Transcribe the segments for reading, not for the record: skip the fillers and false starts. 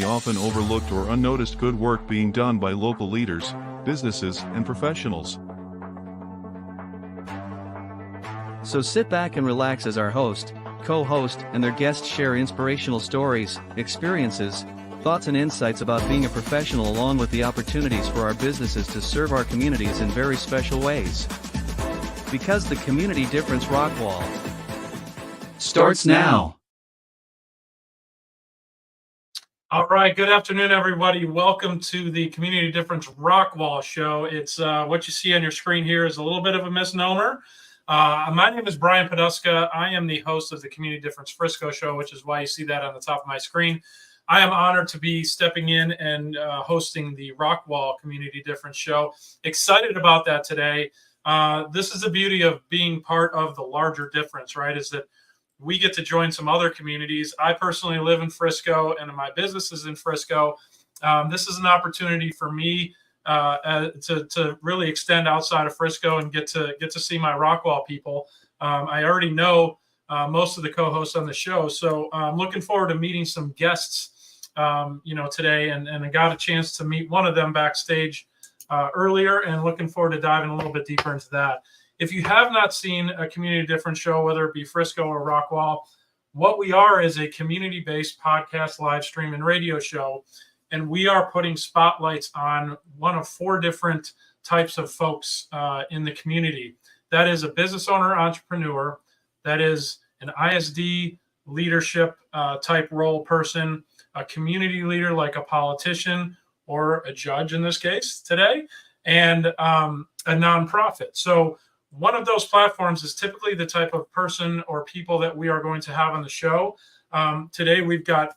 often overlooked or unnoticed good work being done by local leaders, businesses, and professionals. So sit back and relax as our host, co-host, and their guests share inspirational stories, experiences, thoughts and insights about being a professional, along with the opportunities for our businesses to serve our communities in very special ways. Because the Community Difference Rockwall starts now. All right, good afternoon, everybody. Welcome to the Community Difference Rockwall show. It's what you see on your screen here is a little bit of a misnomer. My name is Brian Poduska. I am the host of the Community Difference Frisco show, which is why you see that on the top of my screen. I am honored to be stepping in and hosting the Rockwall Community Difference show. Excited about that today. This is the beauty of being part of the larger difference, right? Is that we get to join some other communities. I personally live in Frisco, and my business is in Frisco. This is an opportunity for me to really extend outside of Frisco and get to see my Rockwall people. I already know most of the co-hosts on the show, so I'm looking forward to meeting some guests, today, and I got a chance to meet one of them backstage earlier, and looking forward to diving a little bit deeper into that. If you have not seen a Community Difference show, whether it be Frisco or Rockwall, what we are is a community-based podcast, live stream, and radio show. And we are putting spotlights on one of four different types of folks in the community. That is a business owner, entrepreneur. That is an ISD leadership type role person, a community leader like a politician or a judge in this case today, and a nonprofit. So one of those platforms is typically the type of person or people that we are going to have on the show. Today, we've got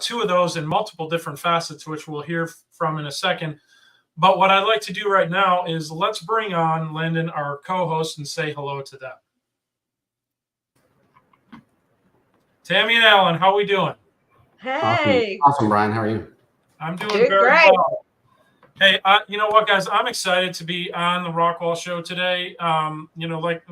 two of those in multiple different facets, which we'll hear from in a second. But what I'd like to do right now is let's bring on Lyndon, our co-host, and say hello to them. Tammy and Alan, how are we doing? Hey. Awesome, Brian. How are you? I'm doing very great. well. Hey, you know what, guys? I'm excited to be on the Rockwall show today. Like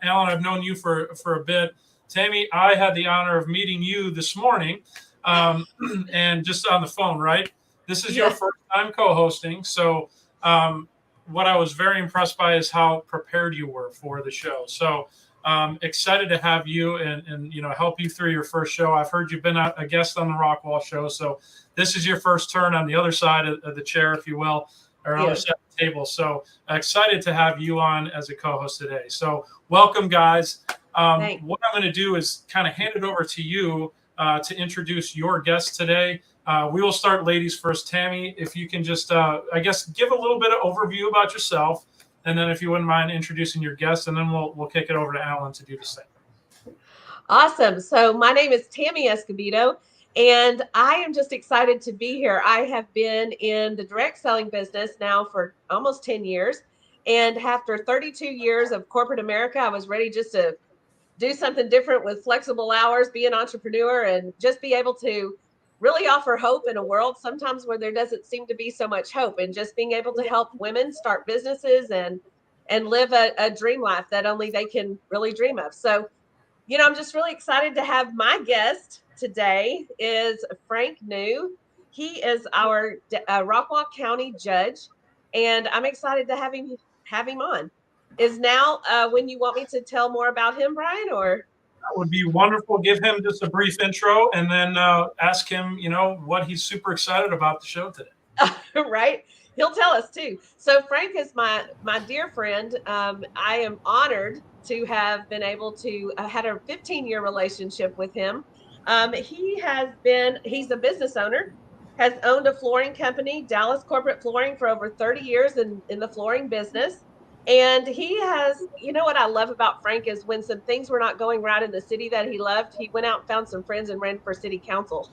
Alan, I've known you for a bit. Tammy, I had the honor of meeting you this morning, and just on the phone, right? This is your first time co-hosting. So what I was very impressed by is how prepared you were for the show. So excited to have you and help you through your first show. I've heard you've been a guest on the Rockwall show, so this is your first turn on the other side of the chair, if you will, or on the other side of the table. So excited to have you on as a co-host today. So welcome, guys. What I'm going to do is kind of hand it over to you to introduce your guest today. We will start ladies first. Tammy, if you can just, give a little bit of overview about yourself. And then if you wouldn't mind introducing your guest, and then we'll kick it over to Alan to do the same. Awesome. So my name is Tammy Escobedo, and I am just excited to be here. I have been in the direct selling business now for almost 10 years. And after 32 years of corporate America, I was ready just to do something different with flexible hours, be an entrepreneur, and just be able to really offer hope in a world sometimes where there doesn't seem to be so much hope, and just being able to help women start businesses and live a dream life that only they can really dream of. So, I'm just really excited to have my guest today is Frank New. He is our Rockwall County Judge, and I'm excited to have him on. Is now when you want me to tell more about him, Brian, or? That would be wonderful. Give him just a brief intro, and then ask him, what he's super excited about the show today. Right. He'll tell us too. So Frank is my dear friend. I am honored to have been able to had a 15-year relationship with him. He's a business owner, has owned a flooring company, Dallas Corporate Flooring, for over 30 years in the flooring business. And he has, what I love about Frank is when some things were not going right in the city that he loved, he went out and found some friends and ran for city council.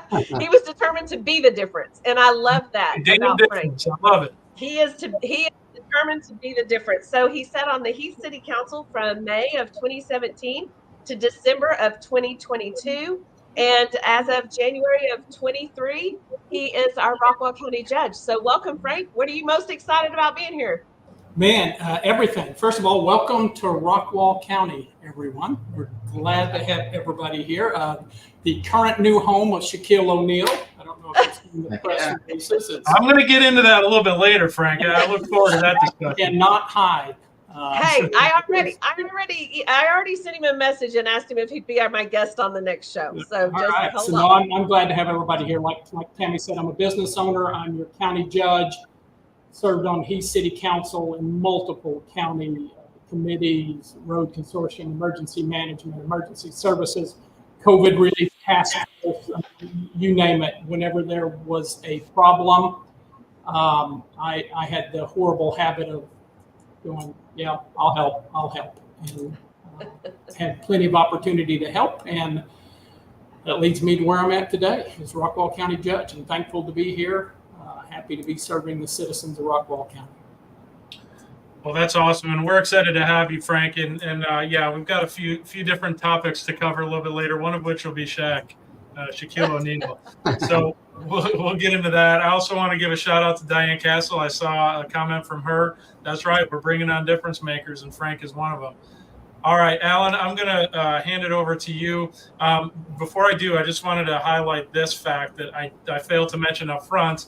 He was determined to be the difference. And I love that about Frank. I love it. He is determined to be the difference. So he sat on the Heath City Council from May of 2017 to December of 2022. And as of January of 23, he is our Rockwall County Judge. So welcome, Frank. What are you most excited about being here? Man, everything. First of all, welcome to Rockwall County, everyone. We're glad to have everybody here. The current new home of Shaquille O'Neal. I don't know announced in the press releases. I'm going to get into that a little bit later, Frank. I look forward to that discussion. Cannot hide. Hey, I already sent him a message and asked him if he'd be my guest on the next show. So just right. hold so on. No, I'm glad to have everybody here. Like Tammy said, I'm a business owner. I'm your county judge. Served on Heath City Council and multiple county committees, road consortium, emergency management, emergency services, COVID relief task force, you name it. Whenever there was a problem, I had the horrible habit of going, yeah, I'll help. And had plenty of opportunity to help. And that leads me to where I'm at today as Rockwall County Judge, and thankful to be here. Happy to be serving the citizens of Rockwall County. Well, that's awesome, and we're excited to have you, Frank. And yeah, we've got a few different topics to cover a little bit later. One of which will be Shaquille O'Neal. So we'll get into that. I also want to give a shout out to Diane Castle. I saw a comment from her. That's right, we're bringing on difference makers, and Frank is one of them. All right, Alan, I'm going to hand it over to you. Before I do, I just wanted to highlight this fact that I failed to mention up front.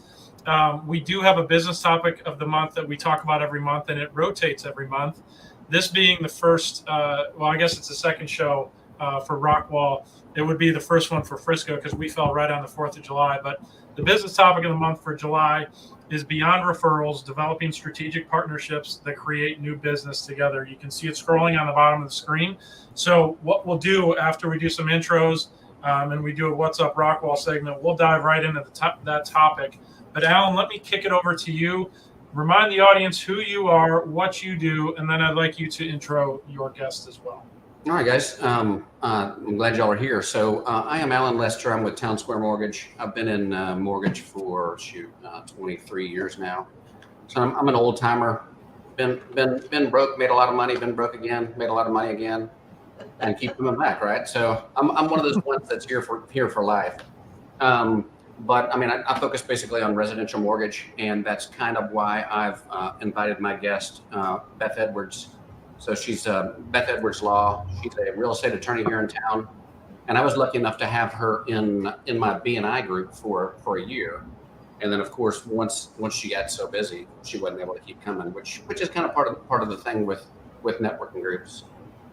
We do have a business topic of the month that we talk about every month, and it rotates every month. This being the first, well, I guess it's the second show for Rockwall. It would be the first one for Frisco because we fell right on the 4th of July. But the business topic of the month for July is Beyond Referrals, developing strategic partnerships that create new business together. You can see it scrolling on the bottom of the screen. So what we'll do after we do some intros and we do a What's Up Rockwall segment, we'll dive right into that topic. But Alan, let me kick it over to you. Remind the audience who you are, what you do, and then I'd like you to intro your guest as well. All right, guys. I'm glad y'all are here. So I am Alan Lester. I'm with Town Square Mortgage. I've been in mortgage for 23 years now. So I'm an old timer. Been broke, made a lot of money, been broke again, made a lot of money again, and keep coming back, right? So I'm one of those ones that's here for life. But I mean, I focus basically on residential mortgage, and that's kind of why I've invited my guest, Beth Edwards. So she's Beth Edwards Law. She's a real estate attorney here in town, and I was lucky enough to have her in my B&I group for a year. And then, of course, once she got so busy, she wasn't able to keep coming, which is kind of part of the thing with networking groups.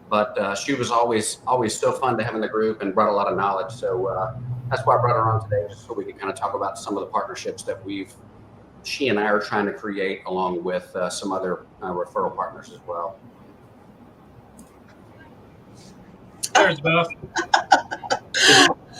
But she was always so fun to have in the group and brought a lot of knowledge. So that's why I brought her on today, just so we can kind of talk about some of the partnerships that she and I are trying to create, along with some other referral partners as well. There's Beth.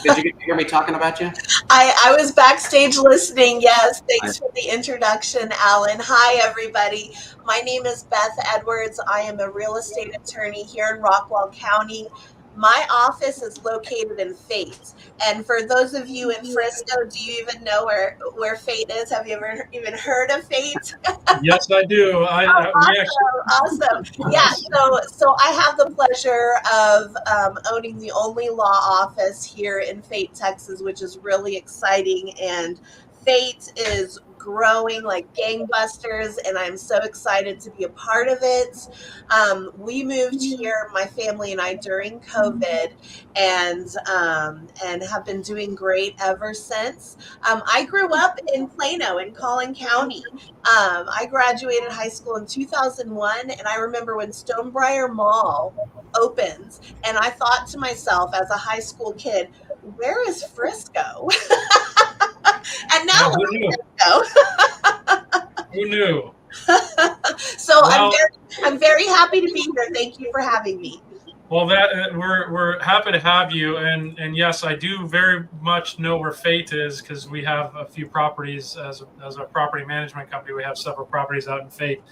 Did you hear me talking about you? I was backstage listening. Yes, thanks for the introduction, Alan. Hi, everybody. My name is Beth Edwards. I am a real estate attorney here in Rockwall County. My office is located in Fate. And for those of you in Frisco, do you even know where Fate is? Have you ever even heard of Fate? Yes, I do. Awesome. Yeah, so I have the pleasure of owning the only law office here in Fate, Texas, which is really exciting. And Fate is growing like gangbusters, and I'm so excited to be a part of it. We moved here, my family and I, during COVID, and have been doing great ever since. I grew up in Plano in Collin County. I graduated high school in 2001, and I remember when Stonebriar Mall opened, and I thought to myself as a high school kid, where is Frisco? And now who knew? Who knew? So well, I'm very happy to be here. Thank you for having me. Well, we're happy to have you, and yes, I do very much know where Fate is because we have a few properties as a property management company. We have several properties out in Fate.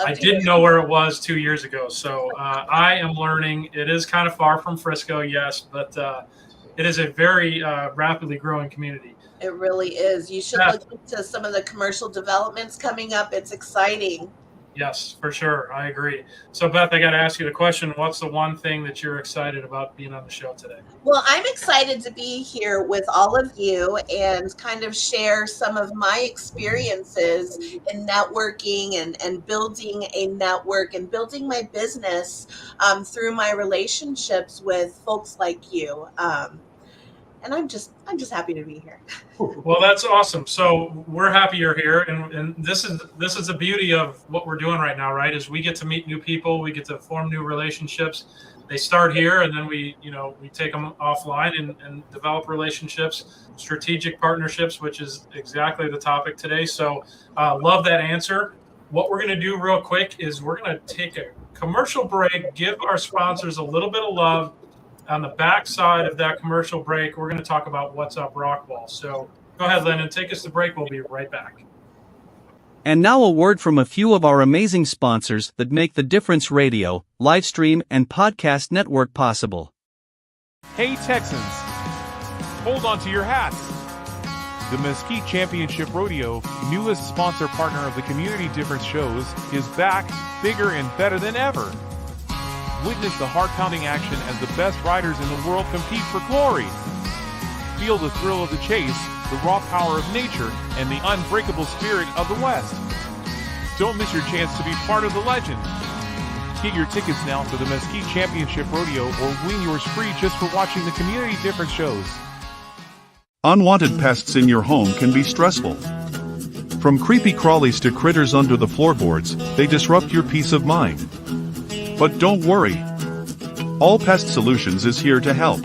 I didn't know where it was 2 years ago, so I am learning. It is kind of far from Frisco, yes, but it is a very rapidly growing community. It really is. You should look into some of the commercial developments coming up. It's exciting. Yes, for sure. I agree. So, Beth, I got to ask you the question. What's the one thing that you're excited about being on the show today? Well, I'm excited to be here with all of you and kind of share some of my experiences in networking and building a network and building my business through my relationships with folks like you. and I'm just happy to be here. Well, that's awesome. So we're happy you're here, and this is the beauty of what we're doing right now, right? Is we get to meet new people, we get to form new relationships. They start here, and then we take them offline and develop relationships, strategic partnerships, which is exactly the topic today. So love that answer. What we're going to do real quick is we're going to take a commercial break, give our sponsors a little bit of love. On the back side of that commercial break, we're going to talk about What's Up Rockwall. So go ahead, Lennon, take us to break. We'll be right back. And now a word from a few of our amazing sponsors that make the Difference Radio, live stream, and podcast network possible. Hey Texans, hold on to your hats. The Mesquite Championship Rodeo, newest sponsor partner of the Community Difference shows, is back, bigger and better than ever. Witness the heart-pounding action as the best riders in the world compete for glory. Feel the thrill of the chase, the raw power of nature, and the unbreakable spirit of the West. Don't miss your chance to be part of the legend. Get your tickets now for the Mesquite Championship Rodeo or win yours free just for watching the Community Difference shows. Unwanted pests in your home can be stressful. From creepy crawlies to critters under the floorboards, they disrupt your peace of mind. But don't worry. All Pest Solutions is here to help.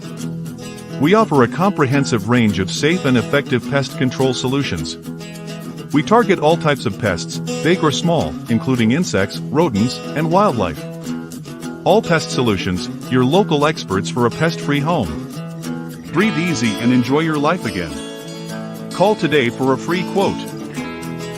We offer a comprehensive range of safe and effective pest control solutions. We target all types of pests, big or small, including insects, rodents, and wildlife. All Pest Solutions, your local experts for a pest-free home. Breathe easy and enjoy your life again. Call today for a free quote.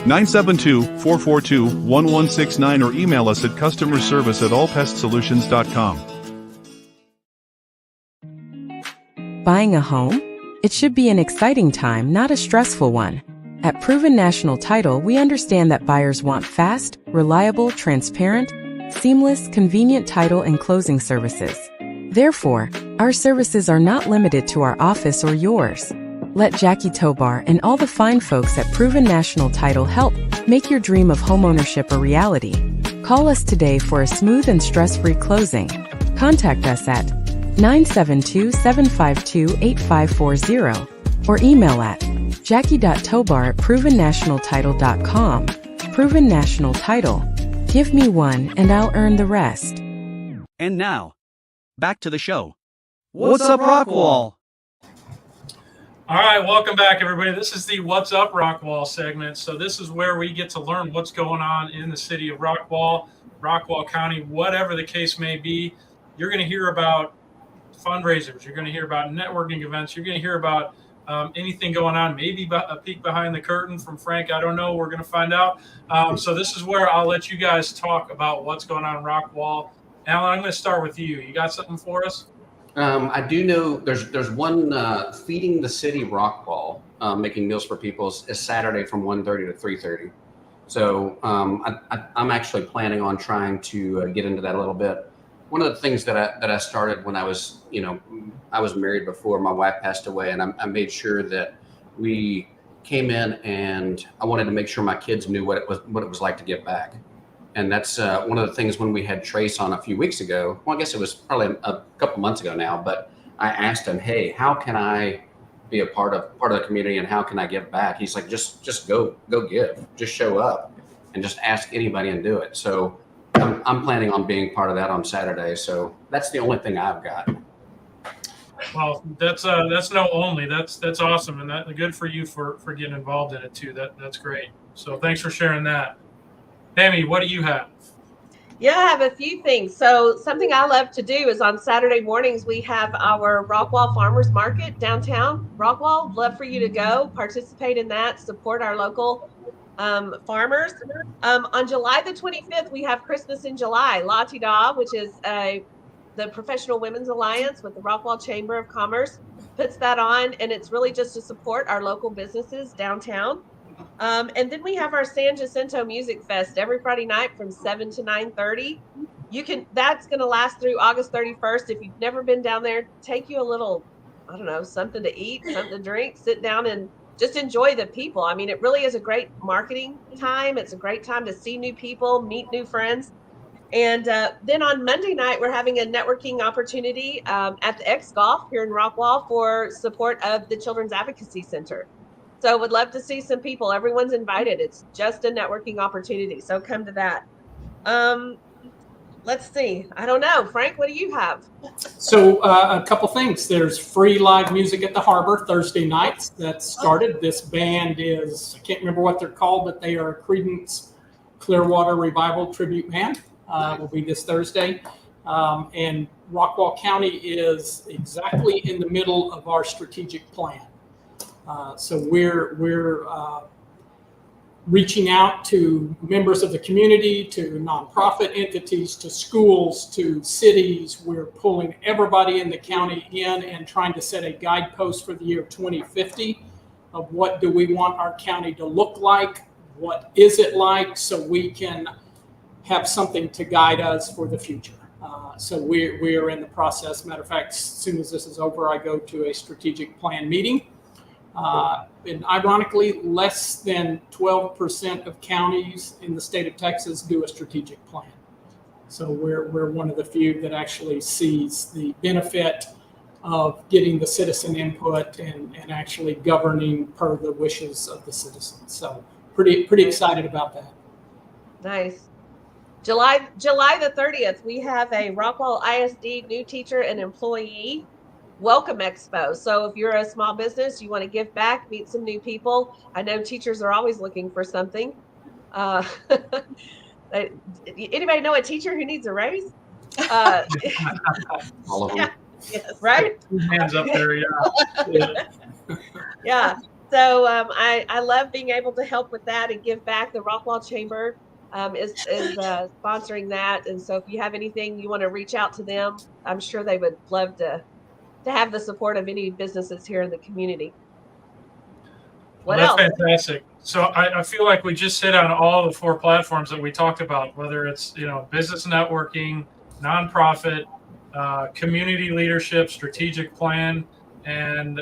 972-442-1169 or email us at customerservice@allpestsolutions.com. Buying a home? It should be an exciting time, not a stressful one. At Proven National Title, we understand that buyers want fast, reliable, transparent, seamless, convenient title and closing services. Therefore, our services are not limited to our office or yours. Let Jackie Tobar and all the fine folks at Proven National Title help make your dream of homeownership a reality. Call us today for a smooth and stress-free closing. Contact us at 972-752-8540 or email at jackie.tobar@provennationaltitle.com. Proven National Title. Give me one and I'll earn the rest. And now, back to the show. What's Up Rockwall? All right, welcome back, everybody. This is the What's Up Rockwall segment. So this is where we get to learn what's going on in the city of Rockwall, Rockwall County, whatever the case may be. You're going to hear about fundraisers. You're going to hear about networking events. You're going to hear about anything going on, maybe a peek behind the curtain from Frank. I don't know. We're going to find out. So this is where I'll let you guys talk about what's going on in Rockwall. Alan, I'm going to start with you. You got something for us? I do know there's one Feeding the City Rockwall, making meals for people is Saturday from 1:30 to 3:30. So I'm actually planning on trying to get into that a little bit. One of the things that I started when I was married before my wife passed away, and I made sure that we came in and I wanted to make sure my kids knew what it was like to give back. And that's one of the things when we had Trace on a few weeks ago. Well, I guess it was probably a couple months ago now, but I asked him, hey, how can I be a part of the community and how can I give back? He's like, just go give, just show up and just ask anybody and do it. So I'm planning on being part of that on Saturday. So that's the only thing I've got. Well, that's no only. That's awesome, and that good for you for getting involved in it too. That's great. So thanks for sharing that. Tammy, what do you have? Yeah, I have a few things. So something I love to do is on Saturday mornings, we have our Rockwall Farmers Market downtown Rockwall. Love for you to go participate in that, support our local farmers. On July the 25th, we have Christmas in July, La Ti Da, which is the Professional Women's Alliance with the Rockwall Chamber of Commerce puts that on, and it's really just to support our local businesses downtown. And then we have our San Jacinto Music Fest every Friday night from 7 to 9:30. That's going to last through August 31st. If you've never been down there, take you a little, I don't know, something to eat, something to drink, sit down and just enjoy the people. I mean, it really is a great marketing time. It's a great time to see new people, meet new friends. And then on Monday night, we're having a networking opportunity at the X Golf here in Rockwall for support of the Children's Advocacy Center. So would love to see some people. Everyone's invited. It's just a networking opportunity. So come to that. Let's see. I don't know. Frank, what do you have? So a couple things. There's free live music at the Harbor Thursday nights that started. This band is, I can't remember what they're called, but they are a Creedence Clearwater Revival tribute band. Will be this Thursday. And Rockwall County is exactly in the middle of our strategic plan. So we're reaching out to members of the community, to nonprofit entities, to schools, to cities. We're pulling everybody in the county in and trying to set a guidepost for the year 2050 of what do we want our county to look like, what is it like, so we can have something to guide us for the future. So we're in the process. Matter of fact, as soon as this is over, I go to a strategic plan meeting. And ironically, less than 12% of counties in the state of Texas do a strategic plan. So we're one of the few that actually sees the benefit of getting the citizen input and actually governing per the wishes of the citizens. So pretty excited about that. Nice. July the 30th, we have a Rockwall ISD new teacher and employee welcome expo. So if you're a small business, you want to give back, meet some new people. I know teachers are always looking for something. Anybody know a teacher who needs a raise? All of them. Yeah, yes, right? Hands up there, yeah. Yeah. So I love being able to help with that and give back. The Rockwall Chamber is sponsoring that. And so if you have anything you want to reach out to them, I'm sure they would love to have the support of any businesses here in the community. What else? That's fantastic. So I feel like we just hit on all the 4 platforms that we talked about, whether it's, business networking, nonprofit, community leadership, strategic plan, and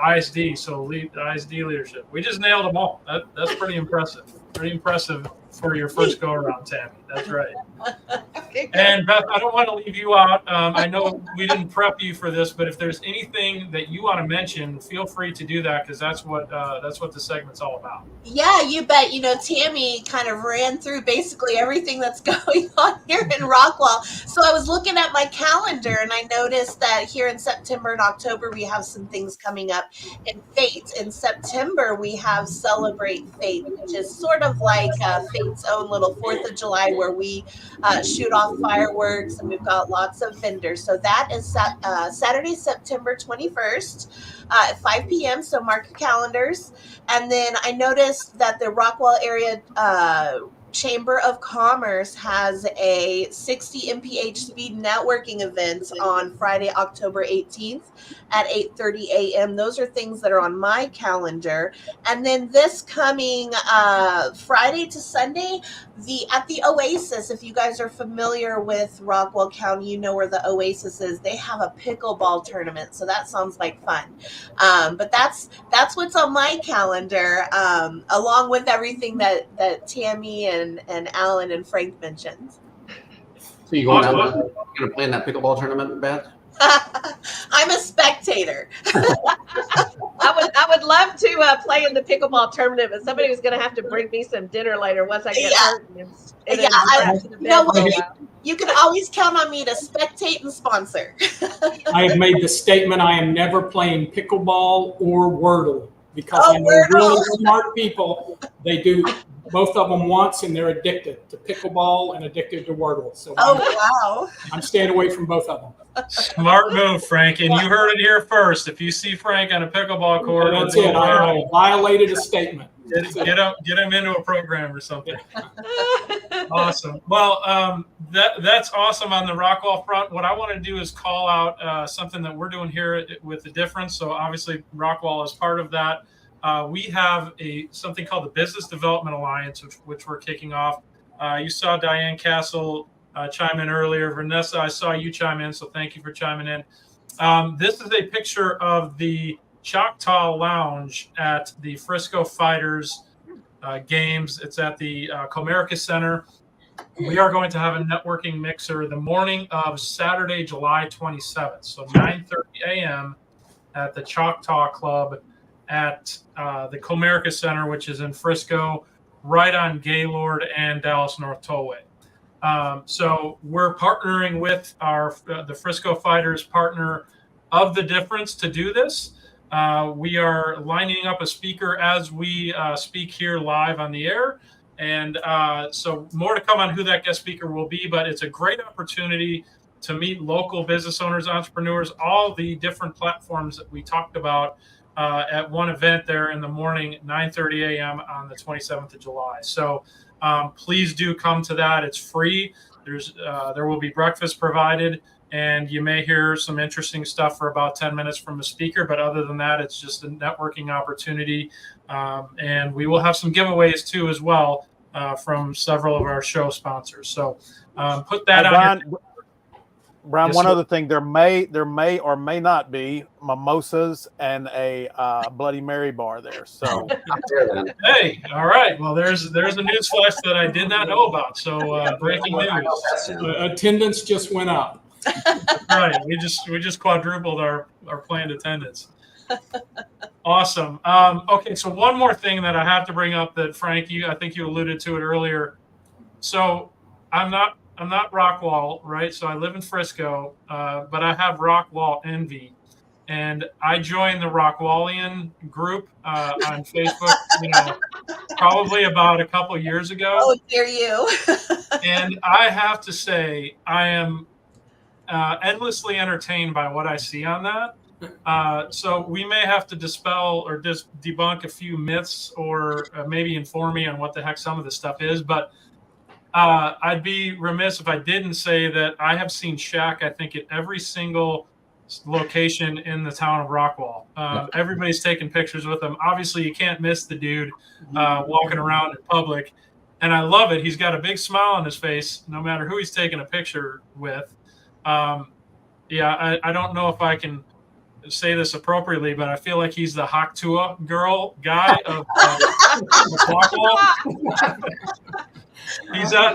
ISD. So ISD leadership. We just nailed them all. That's pretty impressive. Pretty impressive for your first go around, Tammy. That's right. Okay, and Beth, I don't want to leave you out. I know we didn't prep you for this, but if there's anything that you want to mention, feel free to do that, because that's what the segment's all about. Yeah, you bet. Tammy kind of ran through basically everything that's going on here in Rockwall. So I was looking at my calendar and I noticed that here in September and October, we have some things coming up. In Fate, in September, we have Celebrate Fate, which is sort of like Fate's own little 4th of July where we shoot off fireworks, and we've got lots of vendors. So that is Saturday, September 21st at 5 p.m. So mark your calendars. And then I noticed that the Rockwall area Chamber of Commerce has a 60 mph speed networking event on Friday, October 18th at 8:30 a.m. Those are things that are on my calendar. And then this coming Friday to Sunday, at the Oasis, if you guys are familiar with Rockwall County, you know where the Oasis is. They have a pickleball tournament, so that sounds like fun. But that's what's on my calendar, along with everything that Tammy and Alan and Frank mentioned. So you going to play in that pickleball tournament, Beth? I'm a spectator. I would love to play in the pickleball tournament, but somebody was going to have to bring me some dinner later once I get hurt. You can always count on me to spectate and sponsor. I have made the statement I am never playing pickleball or Wordle, because I know really smart people, they do both of them once and they're addicted to pickleball and addicted to Wordle. So I'm staying away from both of them. Smart move, Frank. And you heard it here first. If you see Frank on a pickleball court, that's it. I violated a statement. Get him into a program or something. Awesome. Well, that's awesome on the Rockwall front. What I want to do is call out something that we're doing here with the Difference. So obviously Rockwall is part of that. We have something called the Business Development Alliance, which we're kicking off. You saw Diane Castle chime in earlier. Vanessa, I saw you chime in, so thank you for chiming in. This is a picture of the Choctaw Lounge at the Frisco Fighters games. It's at the Comerica Center. we are going to have a networking mixer the morning of Saturday, July 27th. So 9:30 a.m. at the Choctaw Club at the Comerica Center, which is in Frisco, right on Gaylord and Dallas North Tollway. So we're partnering with the Frisco Fighters partner of the Difference to do this. We are lining up a speaker as we speak here live on the air. And so more to come on who that guest speaker will be, but it's a great opportunity to meet local business owners, entrepreneurs, all the different platforms that we talked about at one event there in the morning, 9:30 a.m. on the 27th of July. So please do come to that. It's free. There will be breakfast provided, and you may hear some interesting stuff for about 10 minutes from a speaker. But other than that, it's just a networking opportunity. And we will have some giveaways too as well from several of our show sponsors. So put that on. Brian, Yes, one sir. other thing, there may or may not be mimosas and a Bloody Mary bar there. So Hey, all right. Well, there's a news flash that I did not know about. So breaking news. Attendance just went up. Right. We just quadrupled our planned attendance. Awesome. Okay, so one more thing that I have to bring up that Frank, I think you alluded to it earlier. So I'm not Rockwall, right? So I live in Frisco, but I have Rockwall envy, and I joined the Rockwallian group on Facebook, probably about a couple years ago. Oh, dear you. And I have to say, I am endlessly entertained by what I see on that. So we may have to dispel or just debunk a few myths, or maybe inform me on what the heck some of this stuff is. But I'd be remiss if I didn't say that I have seen Shaq, I think, at every single location in the town of Rockwall. Everybody's taking pictures with him. Obviously, you can't miss the dude walking around in public. And I love it. He's got a big smile on his face, no matter who he's taking a picture with. I don't know if I can say this appropriately, but I feel like he's the Haktua guy of Rockwall.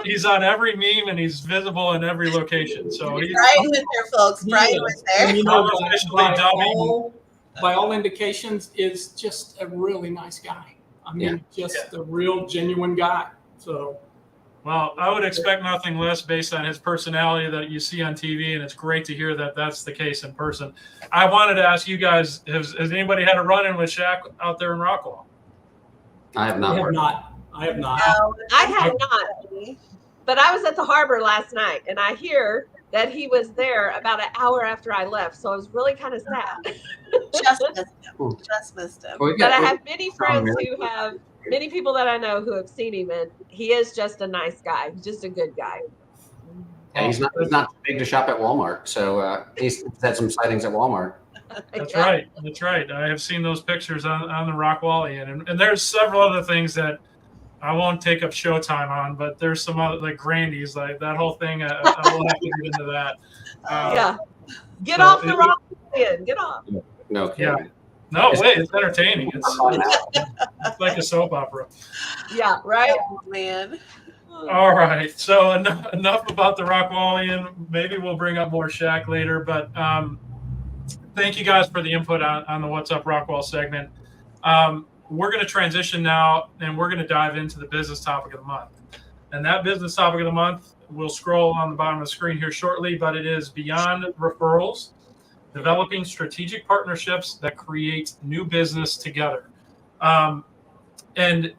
He's on every meme, and he's visible in every location. So he's Brian was there, folks. Brian was there. You know, by by all indications, is just a really nice guy. I mean, just a real genuine guy. So, well, I would expect nothing less based on his personality that you see on TV, and it's great to hear that that's the case in person. I wanted to ask you guys: has anybody had a run-in with Shaq out there in Rockwall? I have not. I have not. No, I have not, but I was at the harbor last night, and I hear that he was there about an hour after I left. So I was really kind of sad. just missed him. Well, But I have many friends many people that I know who have seen him, and he is just a nice guy. He's just a good guy. Yeah, he's not too big to shop at Walmart, so he's had some sightings at Walmart. That's right. That's right. I have seen those pictures on the Rockwallian, and there's several other things that I won't take up showtime on, but there's some other, like Grandy's, like that whole thing. I will have to get into that. Get off the Rockwallian. Get off. No kidding. Yeah. No, wait, it's entertaining. It's like a soap opera. Yeah, right? Oh, man. All right. So enough about the Rockwallian. Maybe we'll bring up more Shaq later, but thank you guys for the input on the What's Up Rockwall segment. We're going to transition now, and we're going to dive into the business topic of the month. And that business topic of the month, we'll scroll on the bottom of the screen here shortly, but it is Beyond Referrals, developing strategic partnerships that create new business together. And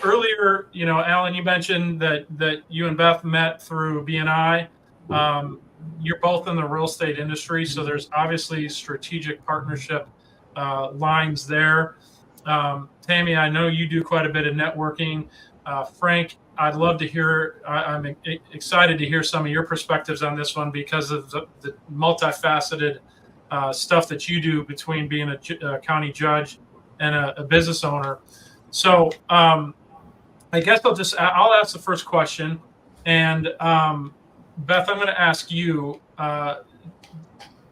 earlier, Alan, you mentioned that you and Beth met through BNI. You're both in the real estate industry, so there's obviously strategic partnership lines there. Tammy, I know you do quite a bit of networking. Frank, I'd love to hear, I'm excited to hear some of your perspectives on this one because of the multifaceted stuff that you do between being a county judge and a business owner. So I guess I'll ask the first question. And Beth, I'm going to ask you, and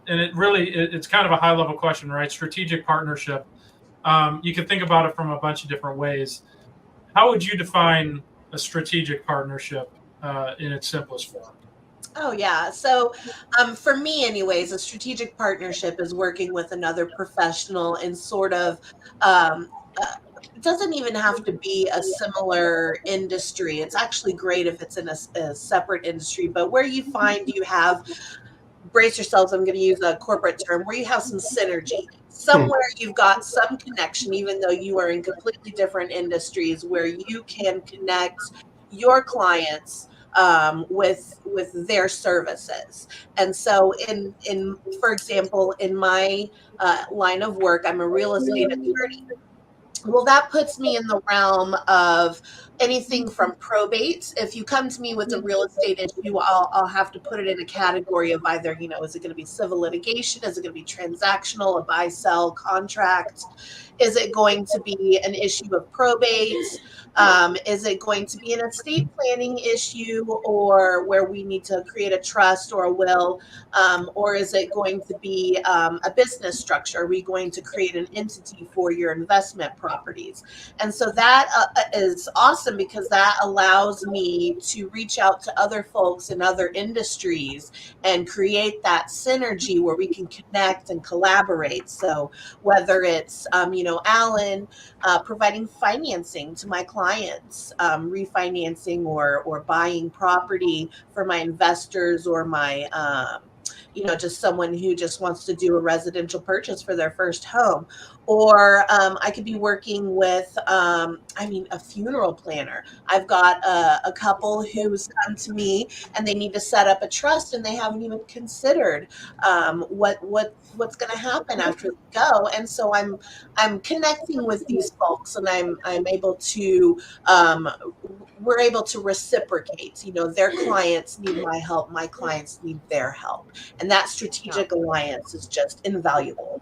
it's kind of a high level question, right? Strategic partnership. You can think about it from a bunch of different ways. How would you define a strategic partnership in its simplest form. Oh, yeah. So for me, anyways, a strategic partnership is working with another professional in sort of, it doesn't even have to be a similar industry. It's actually great if it's in a separate industry, but where you find you have, brace yourselves, I'm going to use a corporate term, where you have some synergy. Somewhere you've got some connection, even though you are in completely different industries, where you can connect your clients with their services. And so in for example, in my line of work, I'm a real estate attorney. Well, that puts me in the realm of anything from probate. If you come to me with a real estate issue, I'll have to put it in a category of either, is it going to be civil litigation? Is it going to be transactional, a buy-sell contract? Is it going to be an issue of probate? Is it going to be an estate planning issue, or where we need to create a trust or a will? Or is it going to be a business structure? Are we going to create an entity for your investment properties? And so that is awesome, because that allows me to reach out to other folks in other industries and create that synergy where we can connect and collaborate. So whether it's, Alan providing financing to my clients, refinancing or buying property for my investors, or my just someone who just wants to do a residential purchase for their first home. Or I could be working with, a funeral planner. I've got a couple who's come to me and they need to set up a trust, and they haven't even considered what's going to happen after they go. And so I'm connecting with these folks, and I'm able to we're able to reciprocate. Their clients need my help, my clients need their help, and that strategic alliance is just invaluable.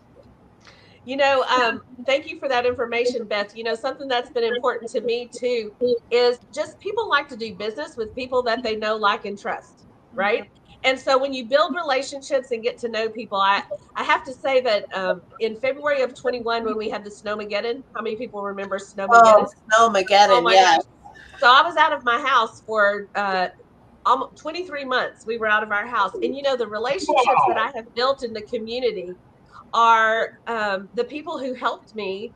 Thank you for that information, Beth. Something that's been important to me too is just people like to do business with people that they know, like, and trust, right? And so when you build relationships and get to know people, I have to say that in February of 21, when we had the Snowmageddon, how many people remember Snowmageddon? Oh, Snowmageddon, yes. So I was out of my house for almost 23 months. We were out of our house. And the relationships that I have built in the community are the people who helped me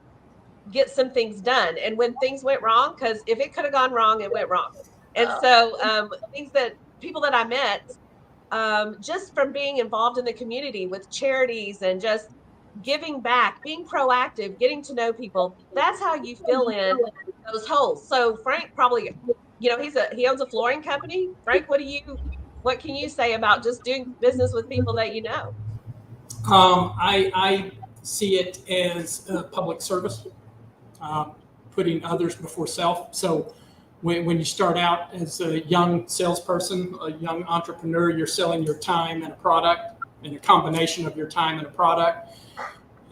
get some things done. And when things went wrong, because if it could have gone wrong, it went wrong. And so people that I met, just from being involved in the community with charities and just giving back, being proactive, getting to know people, that's how you fill in those holes. So Frank probably, he owns a flooring company. Frank, what can you say about just doing business with people that you know? I see it as a public service, putting others before self. So when you start out as a young salesperson, a young entrepreneur, you're selling your time and a product, and a combination of your time and a product.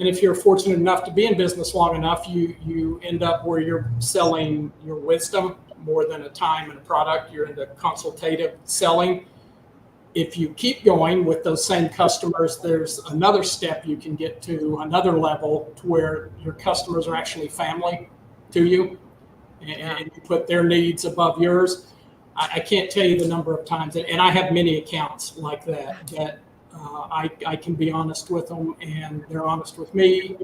And if you're fortunate enough to be in business long enough, you end up where you're selling your wisdom more than a time and a product. You're into consultative selling. If you keep going with those same customers, there's another step you can get to, another level, to where your customers are actually family to you, and you put their needs above yours. I can't tell you the number of times, and I have many accounts like that I can be honest with them, and they're honest with me.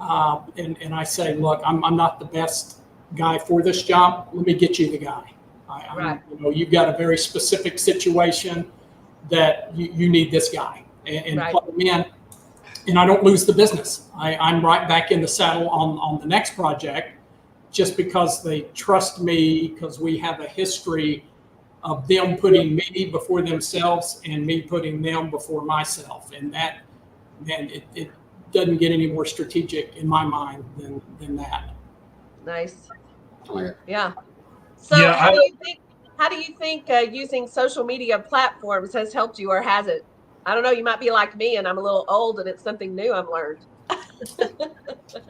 And I say, look, I'm not the best guy for this job. Let me get you the guy. You've got a very specific situation that you need this guy, and plug him in, and I don't lose the business. I'm right back in the saddle on the next project, just because they trust me, because we have a history of them putting me before themselves and me putting them before myself. And that, man, it doesn't get any more strategic in my mind than that. Nice. Yeah. So how do you think using social media platforms has helped you, or has it? I don't know, you might be like me and I'm a little old and it's something new I've learned.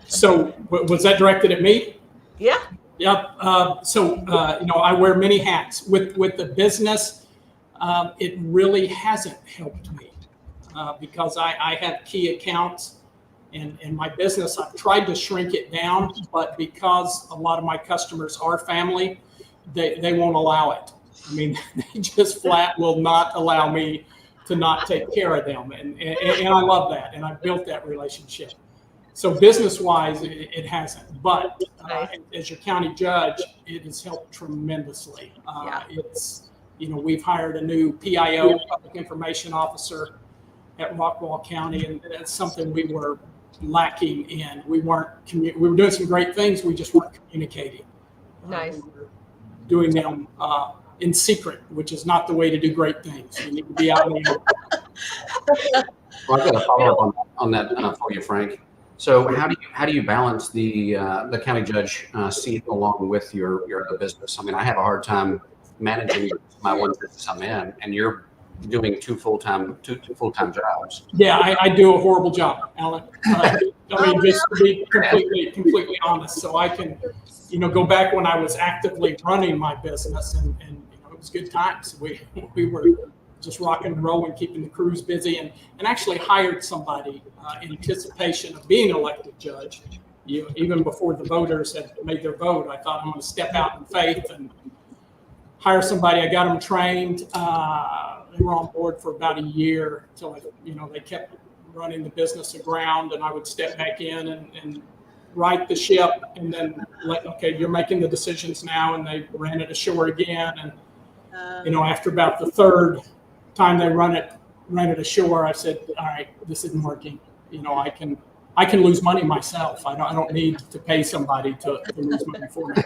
So was that directed at me? Yeah. Yep. I wear many hats with the business. It really hasn't helped me because I have key accounts in my business. I've tried to shrink it down, but because a lot of my customers are family, they won't allow it. I mean, they just flat will not allow me to not take care of them. And I love that. And I built that relationship. So business-wise, it hasn't. But as your county judge, it has helped tremendously. It's, we've hired a new PIO, Public Information Officer, at Rockwall County, and that's something we were lacking in. We were doing some great things, we just weren't communicating. Nice. We were doing them in secret, which is not the way to do great things. You need to be out there. Well, I've got a follow-up on that for you, Frank. So how do you balance the county judge seat along with your other business? I mean, I have a hard time managing my one business I'm in, and you're doing two full-time jobs. Yeah, I do a horrible job, Alan. I mean, just to be completely honest. So I can, go back when I was actively running my business, and it was good times. We were just rocking and rolling, keeping the crews busy, and actually hired somebody in anticipation of being elected judge. Even before the voters had made their vote, I thought I'm going to step out in faith and hire somebody. I got them trained. They were on board for about a year until they kept running the business aground, and I would step back in and right the ship, and then okay, you're making the decisions now, and they ran it ashore again. And after about the third time they ran it ashore, I said, all right, this isn't working. I can lose money myself. I don't need to pay somebody to lose money for me.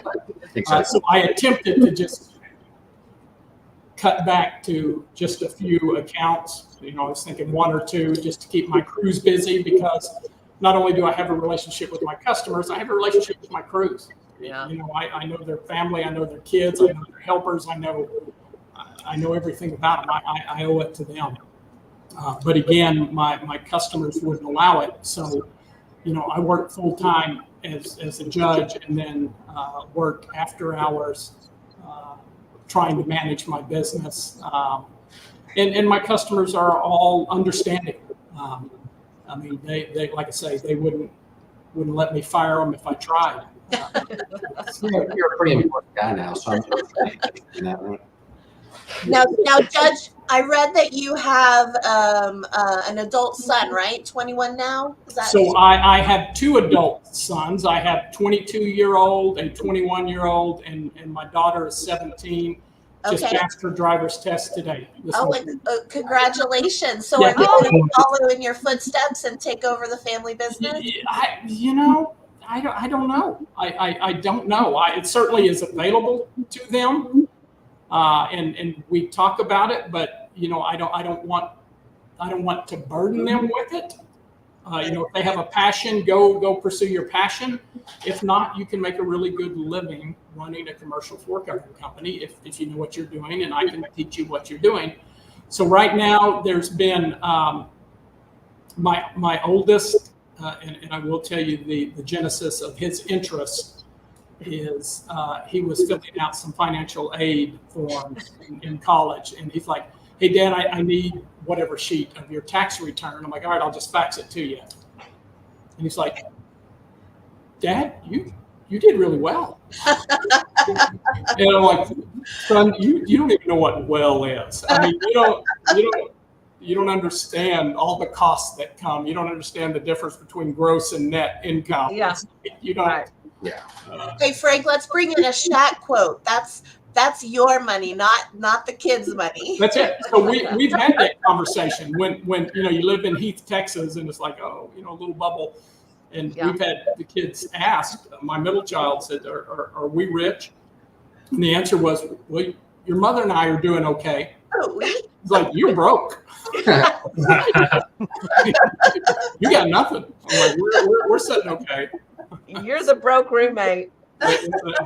Exactly. So I attempted to just cut back to just a few accounts. I was thinking one or two just to keep my crews busy, because not only do I have a relationship with my customers, I have a relationship with my crews. Yeah. I know their family, I know their kids, I know their helpers, I know everything about them. I owe it to them. But again, my customers wouldn't allow it. So, I work full time as a judge, and then work after hours, trying to manage my business. And my customers are all understanding. I mean, they like I say, they wouldn't let me fire them if I tried. You're a pretty important guy now, so I'm in that, right? Now, Judge, I read that you have an adult son, right? 21 now? Is that So I have two adult sons. I have 22-year-old and 21-year-old, and my daughter is 17. Just Okay. passed her driver's test today. Congratulations. So Yeah. are they going to follow in your footsteps and take over the family business? I don't know. I don't know. It certainly is available to them, and we talk about it. But I don't want to burden them with it. If they have a passion, go pursue your passion. If not, you can make a really good living running a commercial floor covering company if you know what you're doing, and I can teach you what you're doing. So right now, there's been my oldest, and I will tell you the genesis of his interest is he was filling out some financial aid forms in college, and he's like, hey, Dad, I need whatever sheet of your tax return. I'm like, all right, I'll just fax it to you. And he's like, Dad, you did really well. And I'm like, son, you don't even know what well is. I mean, you don't understand all the costs that come. You don't understand the difference between gross and net income. Yeah. You don't. Right. Yeah. Hey, Frank, let's bring in a Shaq quote. That's your money, not the kids' money. That's it. So we've had that conversation when you live in Heath, Texas, and it's like, a little bubble. And we've had the kids ask. My middle child said, "Are we rich?" And the answer was, "Well, your mother and I are doing okay." Oh, It's like, you're broke. You got nothing. I'm like, we're sitting okay. You're the broke roommate.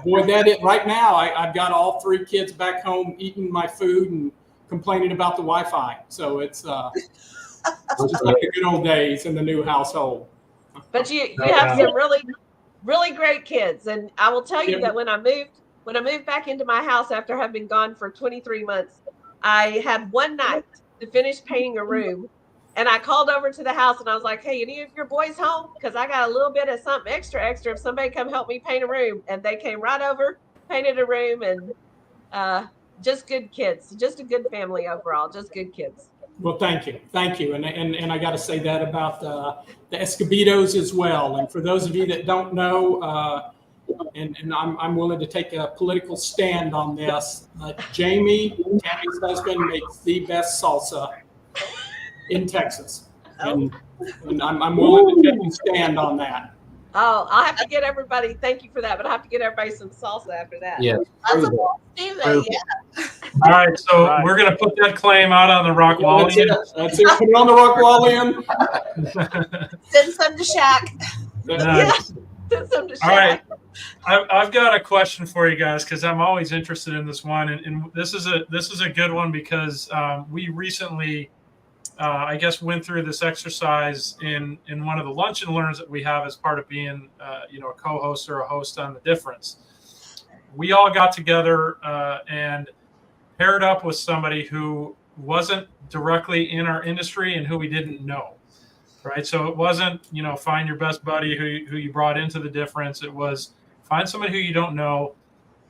Boy, that it right now. I've got all three kids back home eating my food and complaining about the Wi-Fi. So it's just like the good old days in the new household. But you have some really, really great kids. And I will tell you that when I moved back into my house after having been gone for 23 months, I had one night to finish painting a room. And I called over to the house and I was like, hey, any of your boys home? Because I got a little bit of something extra if somebody come help me paint a room. And they came right over, painted a room, and just good kids, just a good family overall, just good kids. Well, thank you, and I got to say that about the Escobedos as well. And for those of you that don't know, and I'm willing to take a political stand on this, Jamie, Tammy's husband, makes the best salsa in Texas, and I'm willing to take a stand on that. Oh, I'll have to get everybody. Thank you for that, but I have to get everybody some salsa after that. Yes. That's a bold statement, yeah. All right, so we're going to put that claim out on the Rockwallian. That's it. Put it on the Rockwallian. Send some to Shaq. Nice. Send some to Shaq. All right, I've got a question for you guys because I'm always interested in this one, and this is a good one because we recently, I guess, went through this exercise in one of the lunch and learns that we have as part of being, a co-host or a host on The Difference. We all got together and paired up with somebody who wasn't directly in our industry and who we didn't know, right? So it wasn't, find your best buddy who you brought into The Difference. It was find somebody who you don't know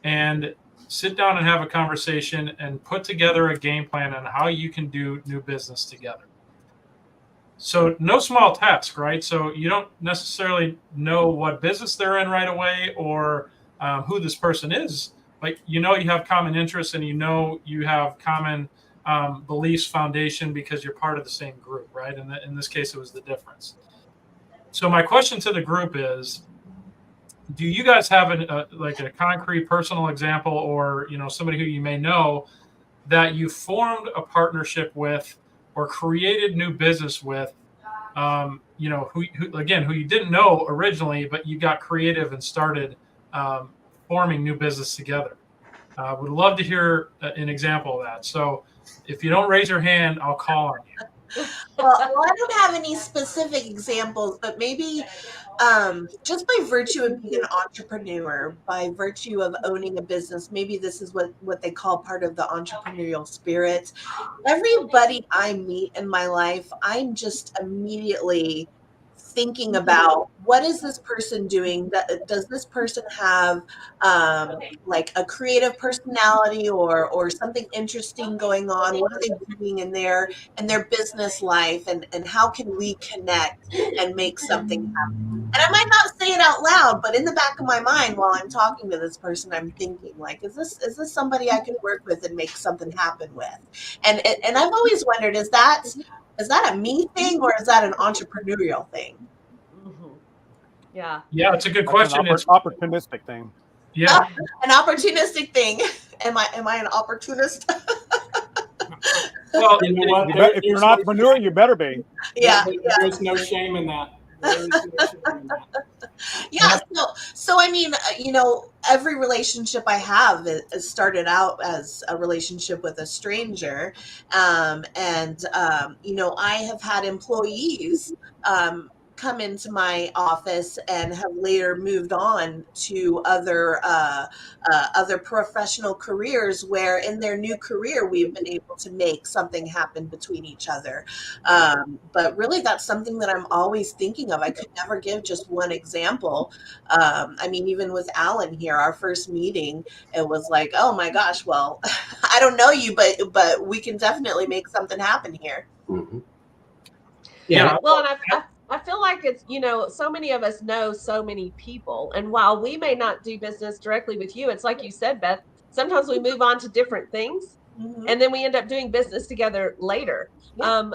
and sit down and have a conversation and put together a game plan on how you can do new business together. So no small task, right? So you don't necessarily know what business they're in right away or who this person is, but you have common interests and you have common beliefs foundation because you're part of the same group, right? And in this case, it was The Difference. So my question to the group is, do you guys have a concrete personal example or, somebody who you may know that you formed a partnership with or created new business with, who you didn't know originally, but you got creative and started forming new business together? Would love to hear an example of that. So if you don't raise your hand, I'll call on you. Well, I don't have any specific examples, but maybe just by virtue of being an entrepreneur, by virtue of owning a business, maybe this is what they call part of the entrepreneurial spirit. Everybody I meet in my life, I'm just immediately thinking about what is this person doing? Does this person have like a creative personality or something interesting going on? What are they doing in their business life? And how can we connect and make something happen? And I might not say it out loud, but in the back of my mind while I'm talking to this person, I'm thinking like, is this somebody I can work with and make something happen with? And I've always wondered, is that a me thing or is that an entrepreneurial thing? Mm-hmm. Yeah. Yeah, it's a good question. It's an opportunistic thing. Yeah. An opportunistic thing. Am I an opportunist? Well, You know what? If you're an entrepreneur, you better be. Yeah. There's no shame in that. Yeah. So I mean, every relationship I have is started out as a relationship with a stranger. I have had employees come into my office and have later moved on to other professional careers where in their new career we've been able to make something happen between each other. But really that's something that I'm always thinking of. I could never give just one example. Even with Alan here, our first meeting, it was like, oh my gosh, well, I don't know you, but we can definitely make something happen here. Mm-hmm. Yeah. Well, and I feel like it's, so many of us know so many people. And while we may not do business directly with you, it's like you said, Beth, sometimes we move on to different things. Mm-hmm. And then we end up doing business together later. Yeah.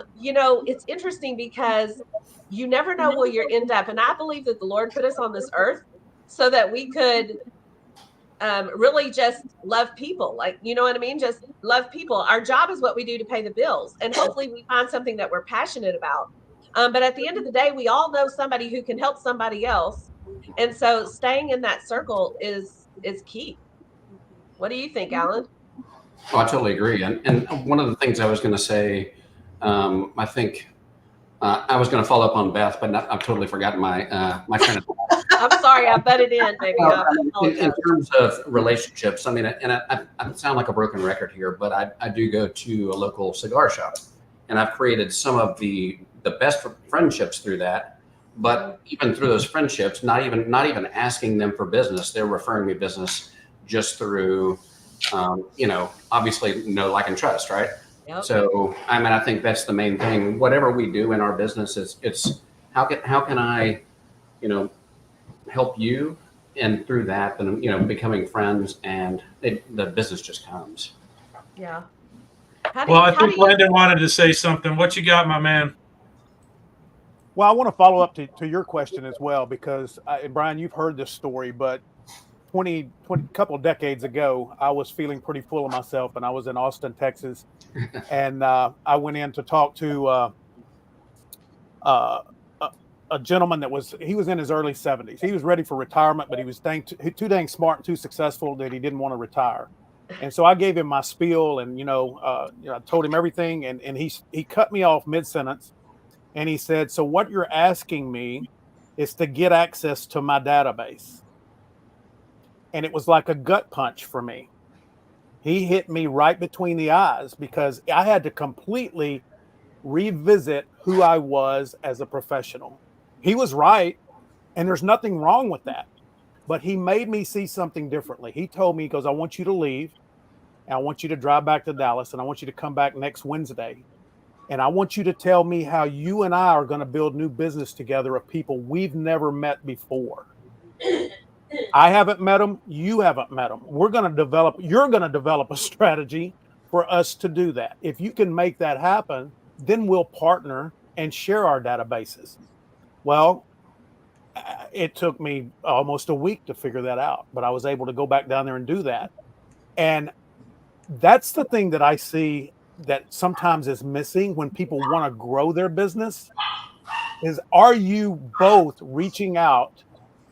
It's interesting because you never know where you end up. And I believe that the Lord put us on this earth so that we could really just love people. Like, you know what I mean? Just love people. Our job is what we do to pay the bills. And hopefully we find something that we're passionate about. But at the end of the day, we all know somebody who can help somebody else. And so staying in that circle is key. What do you think, Alan? Oh, I totally agree. And one of the things I was going to say, I think I was going to follow up on Beth, but I've totally forgotten my train of thought. I'm sorry, I butted in, baby. In terms of relationships, I sound like a broken record here, but I do go to a local cigar shop, and I've created some of the best friendships through that. But even through those friendships, not even asking them for business, they're referring me business just through obviously know, like, and trust, right? Yep. So, I think that's the main thing. Whatever we do in our business it's how can I, help you, and through that, then, becoming friends, and the business just comes. Yeah. Well, I think Lyndon wanted to say something. What you got, my man? Well, I want to follow up to your question as well, because Brian, you've heard this story, but 20 couple decades ago, I was feeling pretty full of myself, and I was in Austin, Texas, and I went in to talk to a gentleman he was in his early 70s. He was ready for retirement, but he was too dang smart and too successful that he didn't want to retire. And so I gave him my spiel, and I told him everything, and he cut me off mid-sentence, and he said, "So what you're asking me is to get access to my database." And it was like a gut punch for me. He hit me right between the eyes, because I had to completely revisit who I was as a professional. He was right, and there's nothing wrong with that. But he made me see something differently. He told me, he goes, "I want you to leave, and I want you to drive back to Dallas, and I want you to come back next Wednesday. And I want you to tell me how you and I are going to build new business together of people we've never met before. I haven't met them. You haven't met them. You're going to develop a strategy for us to do that. If you can make that happen, then we'll partner and share our databases." Well, it took me almost a week to figure that out, but I was able to go back down there and do that. And that's the thing that I see that sometimes is missing when people want to grow their business is, are you both reaching out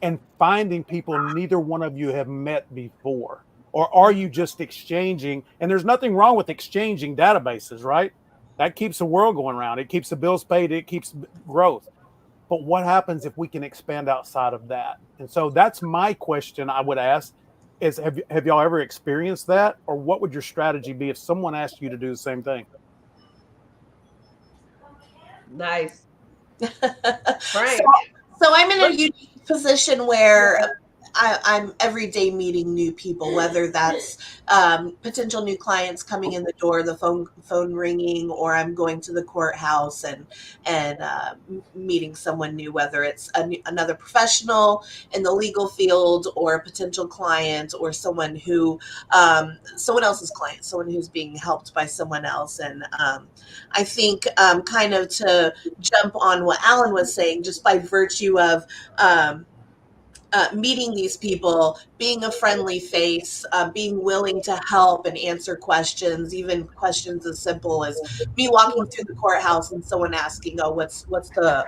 and finding people neither one of you have met before? Or are you just exchanging? And there's nothing wrong with exchanging databases, right? That keeps the world going around. It keeps the bills paid. It keeps growth. But what happens if we can expand outside of that? And so that's my question I would ask is, have y'all ever experienced that? Or what would your strategy be if someone asked you to do the same thing? Nice. Frank. So I'm in a unique position where I'm every day meeting new people, whether that's potential new clients coming in the door, the phone ringing, or I'm going to the courthouse and meeting someone new, whether it's another professional in the legal field, or a potential client, or someone else's client, someone who's being helped by someone else. And I think kind of to jump on what Alan was saying, just by virtue of meeting these people, being a friendly face, being willing to help and answer questions, even questions as simple as me walking through the courthouse and someone asking, "Oh, what's the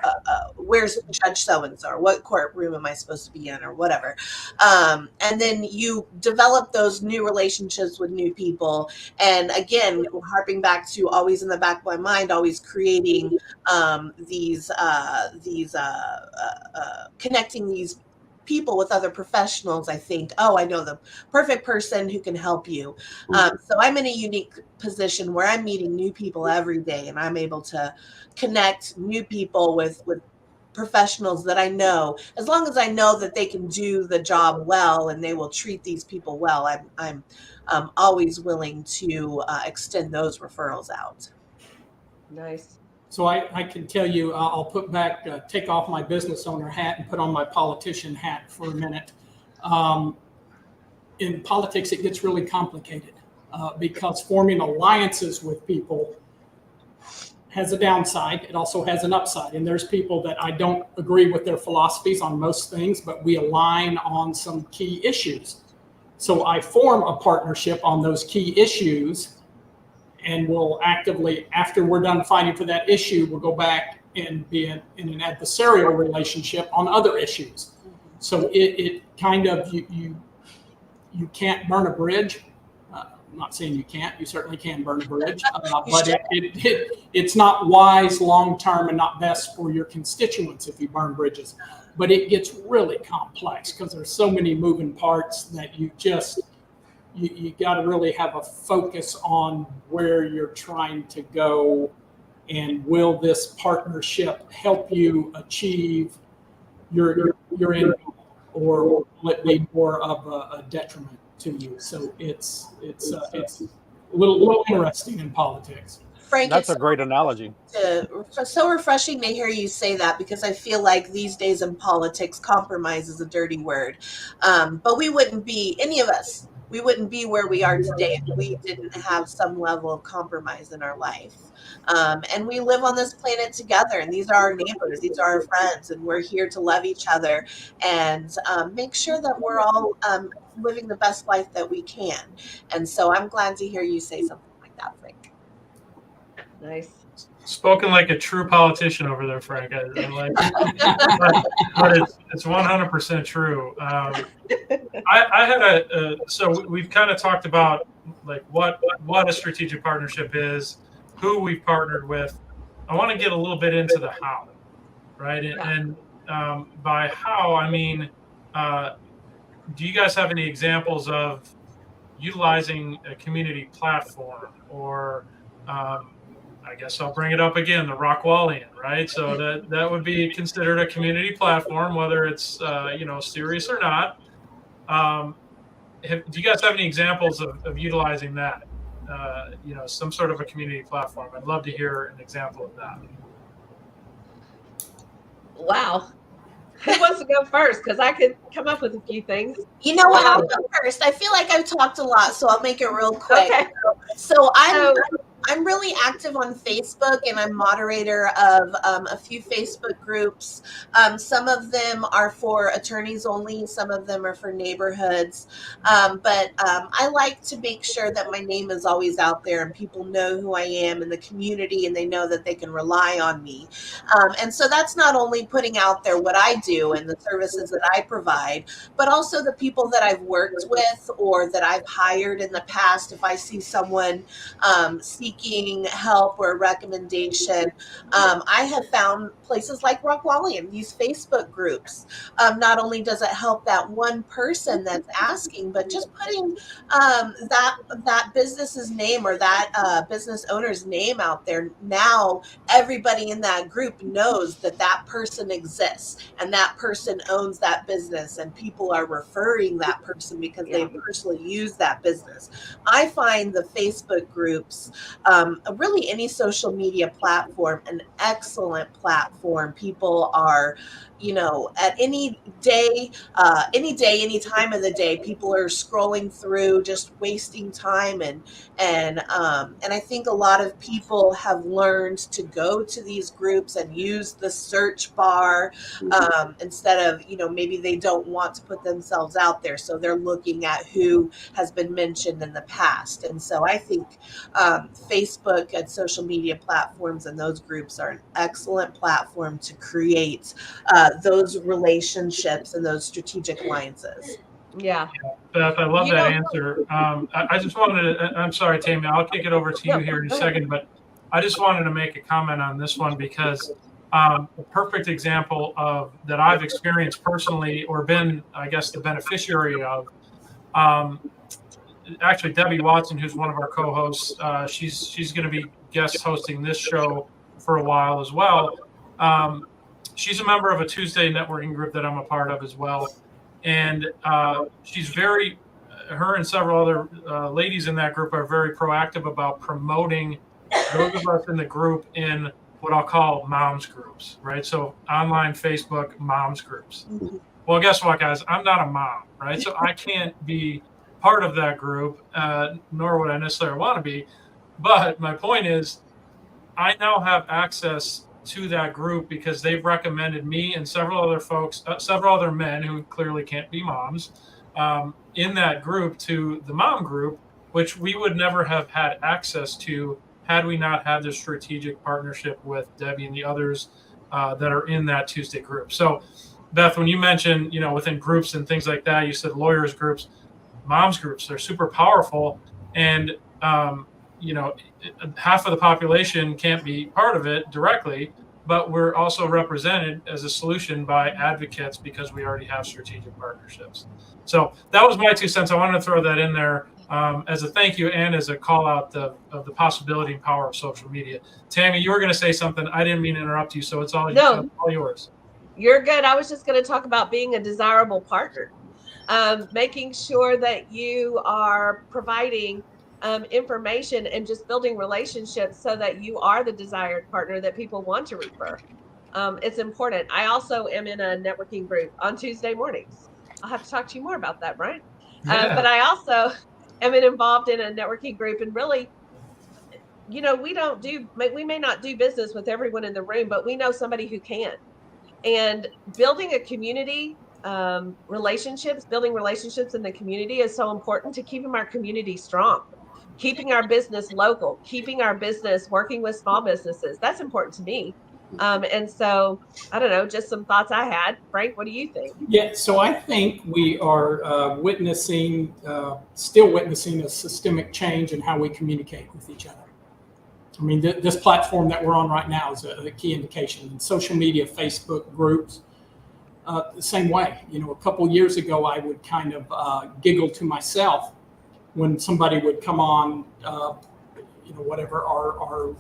where's Judge so-and-so, or what courtroom am I supposed to be in," or whatever. And then you develop those new relationships with new people. And again, harping back to always in the back of my mind, always creating these connecting these people with other professionals. I think, oh, I know the perfect person who can help you. So I'm in a unique position where I'm meeting new people every day, and I'm able to connect new people with professionals that I know, as long as I know that they can do the job well and they will treat these people well. I'm always willing to extend those referrals out. Nice. So I can tell you, I'll take off my business owner hat and put on my politician hat for a minute. In politics, it gets really complicated because forming alliances with people has a downside. It also has an upside. And there's people that I don't agree with their philosophies on most things, but we align on some key issues. So I form a partnership on those key issues, and we'll actively, after we're done fighting for that issue, we'll go back and be in an adversarial relationship on other issues. So it kind of, you can't burn a bridge. I'm not saying you can't, you certainly can burn a bridge, but it's not wise long-term and not best for your constituents if you burn bridges. But it gets really complex because there's so many moving parts that you got to really have a focus on where you're trying to go, and will this partnership help you achieve your end goal, or will it be more of a detriment? to you. So it's a little interesting in politics. Frank, That's a great analogy. So refreshing to hear you say that, because I feel like these days in politics, compromise is a dirty word. But we wouldn't be, any of us, we wouldn't be where we are today if we didn't have some level of compromise in our life. And we live on this planet together, and these are our neighbors, these are our friends, and we're here to love each other and make sure that we're all living the best life that we can. And so I'm glad to hear you say something like that, Frank. Nice. Spoken like a true politician over there, Frank. I like but it's 100% true. I had so we've kind of talked about like what a strategic partnership is, who we've partnered with. I want to get a little bit into the how, right? And by how, I mean, do you guys have any examples of utilizing a community platform, or I guess I'll bring it up again, the Rockwallian, right? So that would be considered a community platform, whether it's serious or not. Do you guys have any examples of utilizing that? Some sort of a community platform. I'd love to hear an example of that. Wow. Who wants to go first? Because I could come up with a few things. You know what? I'll go first. I feel like I've talked a lot, so I'll make it real quick. Okay. So I'm really active on Facebook, and I'm moderator of a few Facebook groups. Some of them are for attorneys only. Some of them are for neighborhoods. But I like to make sure that my name is always out there and people know who I am in the community, and they know that they can rely on me. And so that's not only putting out there what I do and the services that I provide, but also the people that I've worked with or that I've hired in the past. If I see someone seeking help or a recommendation, I have found places like Rockwallian, these Facebook groups. Not only does it help that one person that's asking, but just putting that business's name or that business owner's name out there. Now everybody in that group knows that person exists and that person owns that business, and people are referring that person because they personally use that business. I find the Facebook groups, really any social media platform, an excellent platform. People are, at any day, any time of the day, people are scrolling through, just wasting time. And I think a lot of people have learned to go to these groups and use the search bar instead of, maybe they don't want to put themselves out there. So they're looking at who has been mentioned in the past. And so I think Facebook and social media platforms and those groups are an excellent platform to create those relationships and those strategic alliances. Yeah. Beth, I love that answer. I just wanted to, I'm sorry, Tammy, I'll kick it over to you here in a second, but I just wanted to make a comment on this one because a perfect example of that I've experienced personally or been, I guess, the beneficiary of, actually Debbie Watson, who's one of our co-hosts, she's going to be guest hosting this show for a while as well. She's a member of a Tuesday networking group that I'm a part of as well. And she's her and several other ladies in that group are very proactive about promoting those of us in the group in what I'll call moms groups, right? So online Facebook moms groups. Mm-hmm. Well, guess what, guys? I'm not a mom, right? So I can't be part of that group, nor would I necessarily want to be. But my point is, I now have access to that group because they've recommended me and several other folks, several other men who clearly can't be moms, in that group to the mom group, which we would never have had access to had we not had the strategic partnership with Debbie and the others that are in that Tuesday group. So, Beth, when you mentioned, within groups and things like that, you said lawyers groups, moms groups, they're super powerful. And, half of the population can't be part of it directly, but we're also represented as a solution by advocates because we already have strategic partnerships. So that was my 2 cents. I wanted to throw that in there as a thank you and as a call out of the possibility and power of social media. Tammy, you were going to say something. I didn't mean to interrupt you, so it's all yours. You're good. I was just going to talk about being a desirable partner. making sure that you are providing information and just building relationships so that you are the desired partner that people want to refer. It's important. I also am in a networking group on Tuesday mornings. I'll have to talk to you more about that, Brian. Yeah. But I also am involved in a networking group, and really, we may not do business with everyone in the room, but we know somebody who can. And building a community, building relationships in the community is so important to keeping our community strong, keeping our business local, keeping our business working with small businesses. That's important to me. And so, I don't know, just some thoughts I had. Frank, what do you think? Yeah, so I think we are still witnessing a systemic change in how we communicate with each other. I mean, this platform that we're on right now is a key indication. And social media, Facebook groups, the same way. A couple years ago, I would kind of giggle to myself when somebody would come on, whatever, our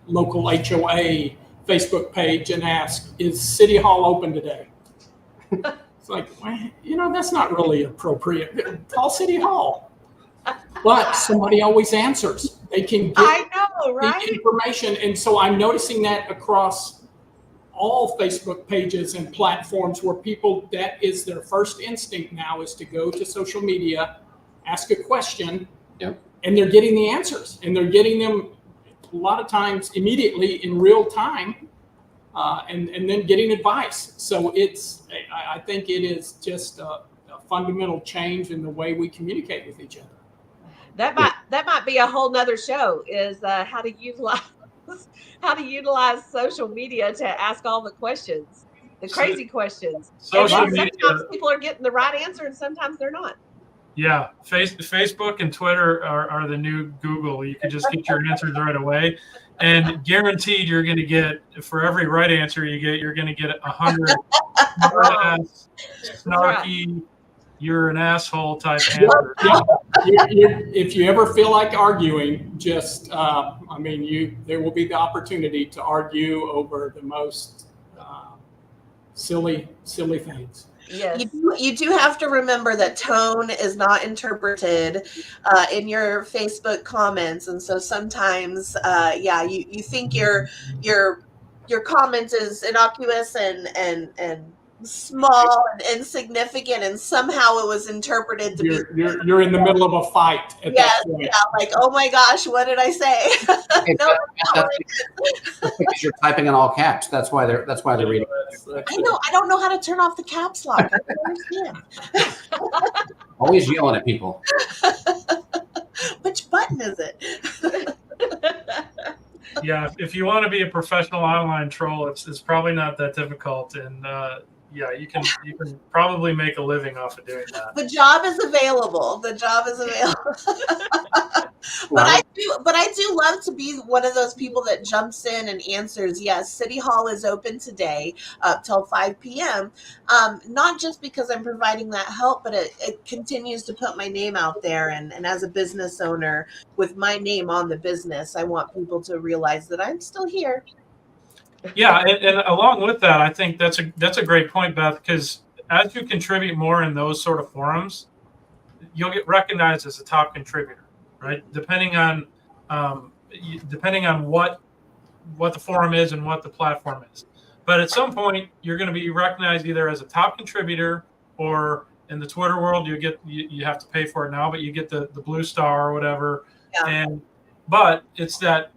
local HOA Facebook page and ask, is City Hall open today? It's like, well, that's not really appropriate. Call City Hall. But somebody always answers. They can get the information. And so I'm noticing that across all Facebook pages and platforms where people, that is their first instinct now, is to go to social media, ask a question, and they're getting the answers. And they're getting them a lot of times immediately in real time, and then getting advice. So I think it is just a fundamental change in the way we communicate with each other. That might be a whole nother show, is how to utilize social media to ask all the questions, the crazy questions. Sometimes people are getting the right answer and sometimes they're not. Yeah, Facebook and Twitter are the new Google. You can just get your answers right away, and guaranteed you're going to get, for every right answer you get, you're going to get 100 snarky, you're an asshole type answer. If you ever feel like arguing, just there will be the opportunity to argue over the most silly things. Yes. You do have to remember that tone is not interpreted in your Facebook comments, and so sometimes, you think your comment is innocuous and small and insignificant, and somehow it was interpreted to be you're in the middle of a fight at that point. Yeah, like, oh my gosh, what did I say? That's because you're typing in all caps. That's why they're reading. I don't know how to turn off the caps lock. I don't understand. Always yelling at people. Which button is it? Yeah, if you want to be a professional online troll, it's probably not that difficult, and you can probably make a living off of doing that. The job is available. But I do love to be one of those people that jumps in and answers. Yes, City Hall is open today up till 5 p.m. Not just because I'm providing that help, but it continues to put my name out there. And as a business owner with my name on the business, I want people to realize that I'm still here. Yeah, and along with that, I think that's a great point, Beth, because as you contribute more in those sort of forums, you'll get recognized as a top contributor, right? Depending on what the forum is and what the platform is. But at some point, you're going to be recognized either as a top contributor, or in the Twitter world, you have to pay for it now, but you get the blue star or whatever. Yeah. But it's that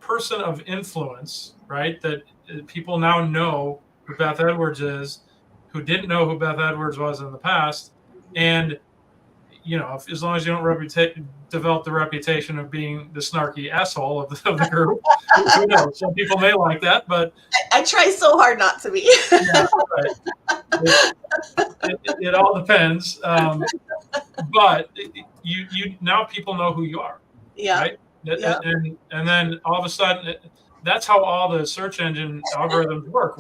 person of influence, right? That people now know who Beth Edwards is, who didn't know who Beth Edwards was in the past. And, as long as you don't develop the reputation of being the snarky asshole of the group, who knows? Some people may like that, but I try so hard not to be. Yeah, right. It all depends. But you now people know who you are. Yeah. Right? Yeah. And then all of a sudden, that's how all the search engine algorithms work.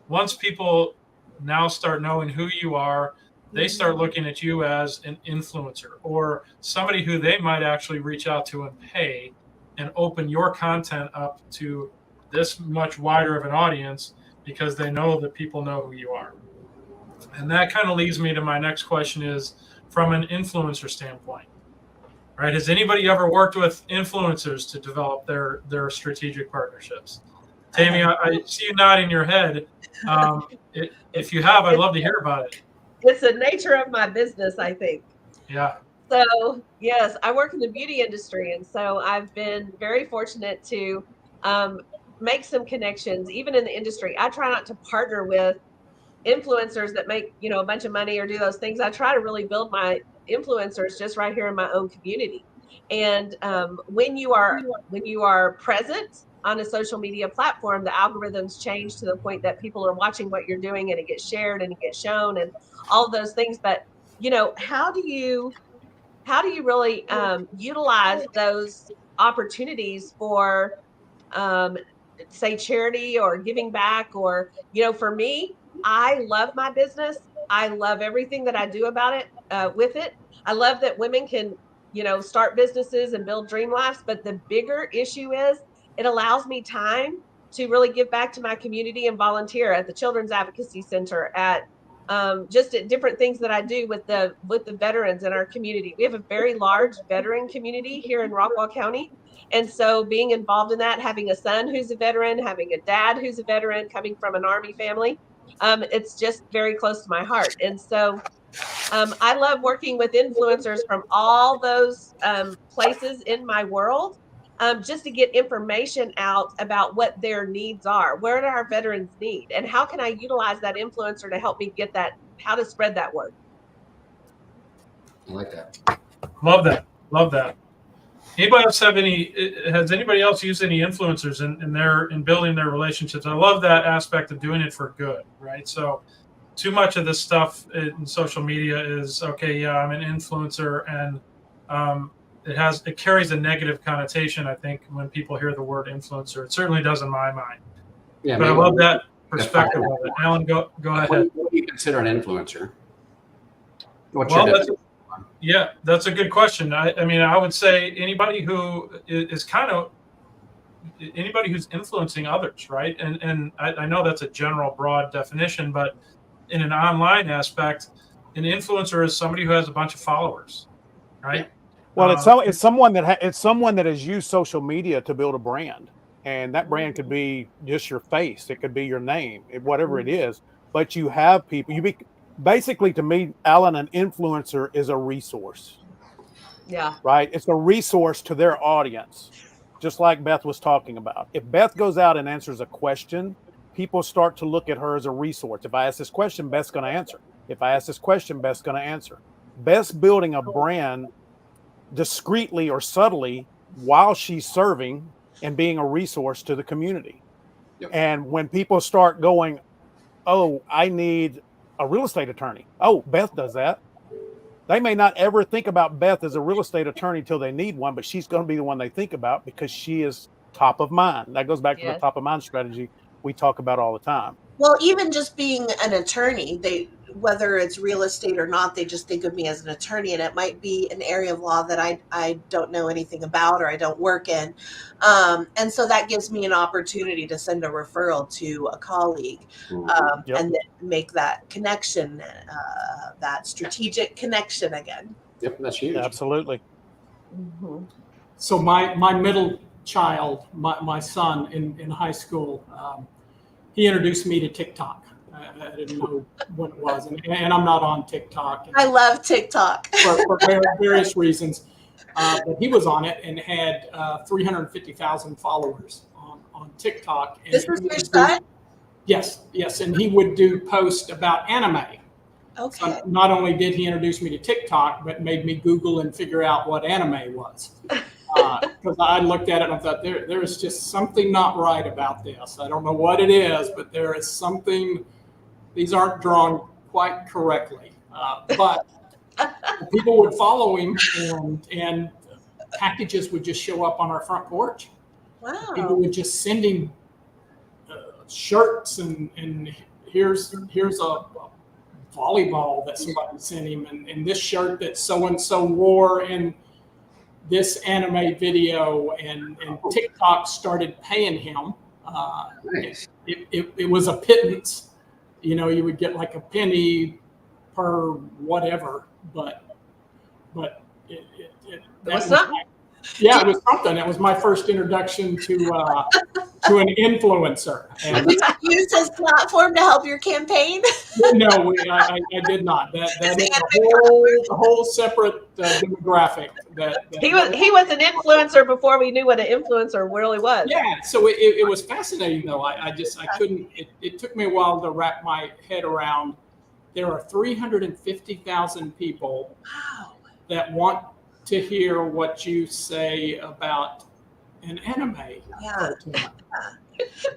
Once people now start knowing who you are, they start looking at you as an influencer or somebody who they might actually reach out to and pay and open your content up to this much wider of an audience because they know that people know who you are. And that kind of leads me to my next question is, from an influencer standpoint, right? Has anybody ever worked with influencers to develop their strategic partnerships? Tammy, I see you nodding your head. If you have, I'd love to hear about it. It's the nature of my business, I think. Yeah. So, yes, I work in the beauty industry. And so I've been very fortunate to make some connections, even in the industry. I try not to partner with influencers that make, a bunch of money or do those things. I try to really build my influencers just right here in my own community. And when you are present on a social media platform, the algorithms change to the point that people are watching what you're doing, and it gets shared and it gets shown and all of those things. But how do you really utilize those opportunities for say charity or giving back? Or for me, I love my business. I love everything that I do about it, with it. I love that women can start businesses and build dream lives. But the bigger issue is it allows me time to really give back to my community and volunteer at the Children's Advocacy Center, at just at different things that I do with the veterans in our community. We have a very large veteran community here in Rockwall County. And so being involved in that, having a son who's a veteran, having a dad who's a veteran, coming from an Army family, it's just very close to my heart. And so I love working with influencers from all those places in my world, just to get information out about what their needs are. What do our veterans need? And how can I utilize that influencer to help me get that, how to spread that word? I like that. Love that. Love that. Anybody else has anybody else used any influencers in building their relationships? I love that aspect of doing it for good, right? So too much of this stuff in social media is, okay, yeah, I'm an influencer, and it carries a negative connotation, I think, when people hear the word influencer. It certainly does in my mind. Yeah, but I love that perspective of it. Alan, go ahead. What do you consider an influencer? That's a good question. I mean, I would say anybody who is anybody who's influencing others, right? And I know that's a general, broad definition, but in an online aspect, an influencer is somebody who has a bunch of followers, right? Well, it's someone that has used social media to build a brand, and that brand could be just your face, it could be your name, whatever it is. But you have people. Basically, to me, Alan, an influencer is a resource. Yeah. Right. It's a resource to their audience, just like Beth was talking about. If Beth goes out and answers a question, people start to look at her as a resource. If I ask this question, Beth's going to answer. If I ask this question, Beth's going to answer. Beth's building a brand discreetly or subtly while she's serving and being a resource to the community. Yep. And when people start going, oh, I need a real estate attorney. Oh, Beth does that. They may not ever think about Beth as a real estate attorney till they need one, but she's going to be the one they think about because she is top of mind. That goes back to the top of mind strategy we talk about all the time. Well, even just being an attorney, whether it's real estate or not, they just think of me as an attorney, and it might be an area of law that I don't know anything about or I don't work in. And so that gives me an opportunity to send a referral to a colleague, and then make that connection, that strategic connection again. Yep, that's huge. Absolutely. Mm-hmm. So my middle child, my son in high school, he introduced me to TikTok. I didn't know what it was, and I'm not on TikTok. I love TikTok for various reasons. But he was on it and had 350,000 followers on TikTok. And this is your son? Yes, and he would do posts about anime. Okay. So not only did he introduce me to TikTok, but made me Google and figure out what anime was. Because I looked at it and I thought, there is just something not right about this. I don't know what it is, but there is something. These aren't drawn quite correctly. But people would follow him, and packages would just show up on our front porch. Wow. People would just send him shirts, and here's a volleyball that somebody sent him, and this shirt that so-and-so wore in this anime video, and TikTok started paying him. Nice. It was a pittance, you would get like a penny per whatever, but it was something. it was something. It was my first introduction to an influencer. And Did you use his platform to help your campaign? no, I did not. That is a whole separate demographic. He was an influencer before we knew what an influencer really was. Yeah, so it was fascinating though. I couldn't. It took me a while to wrap my head around. There are 350,000 people that want to hear what you say about an anime cartoon.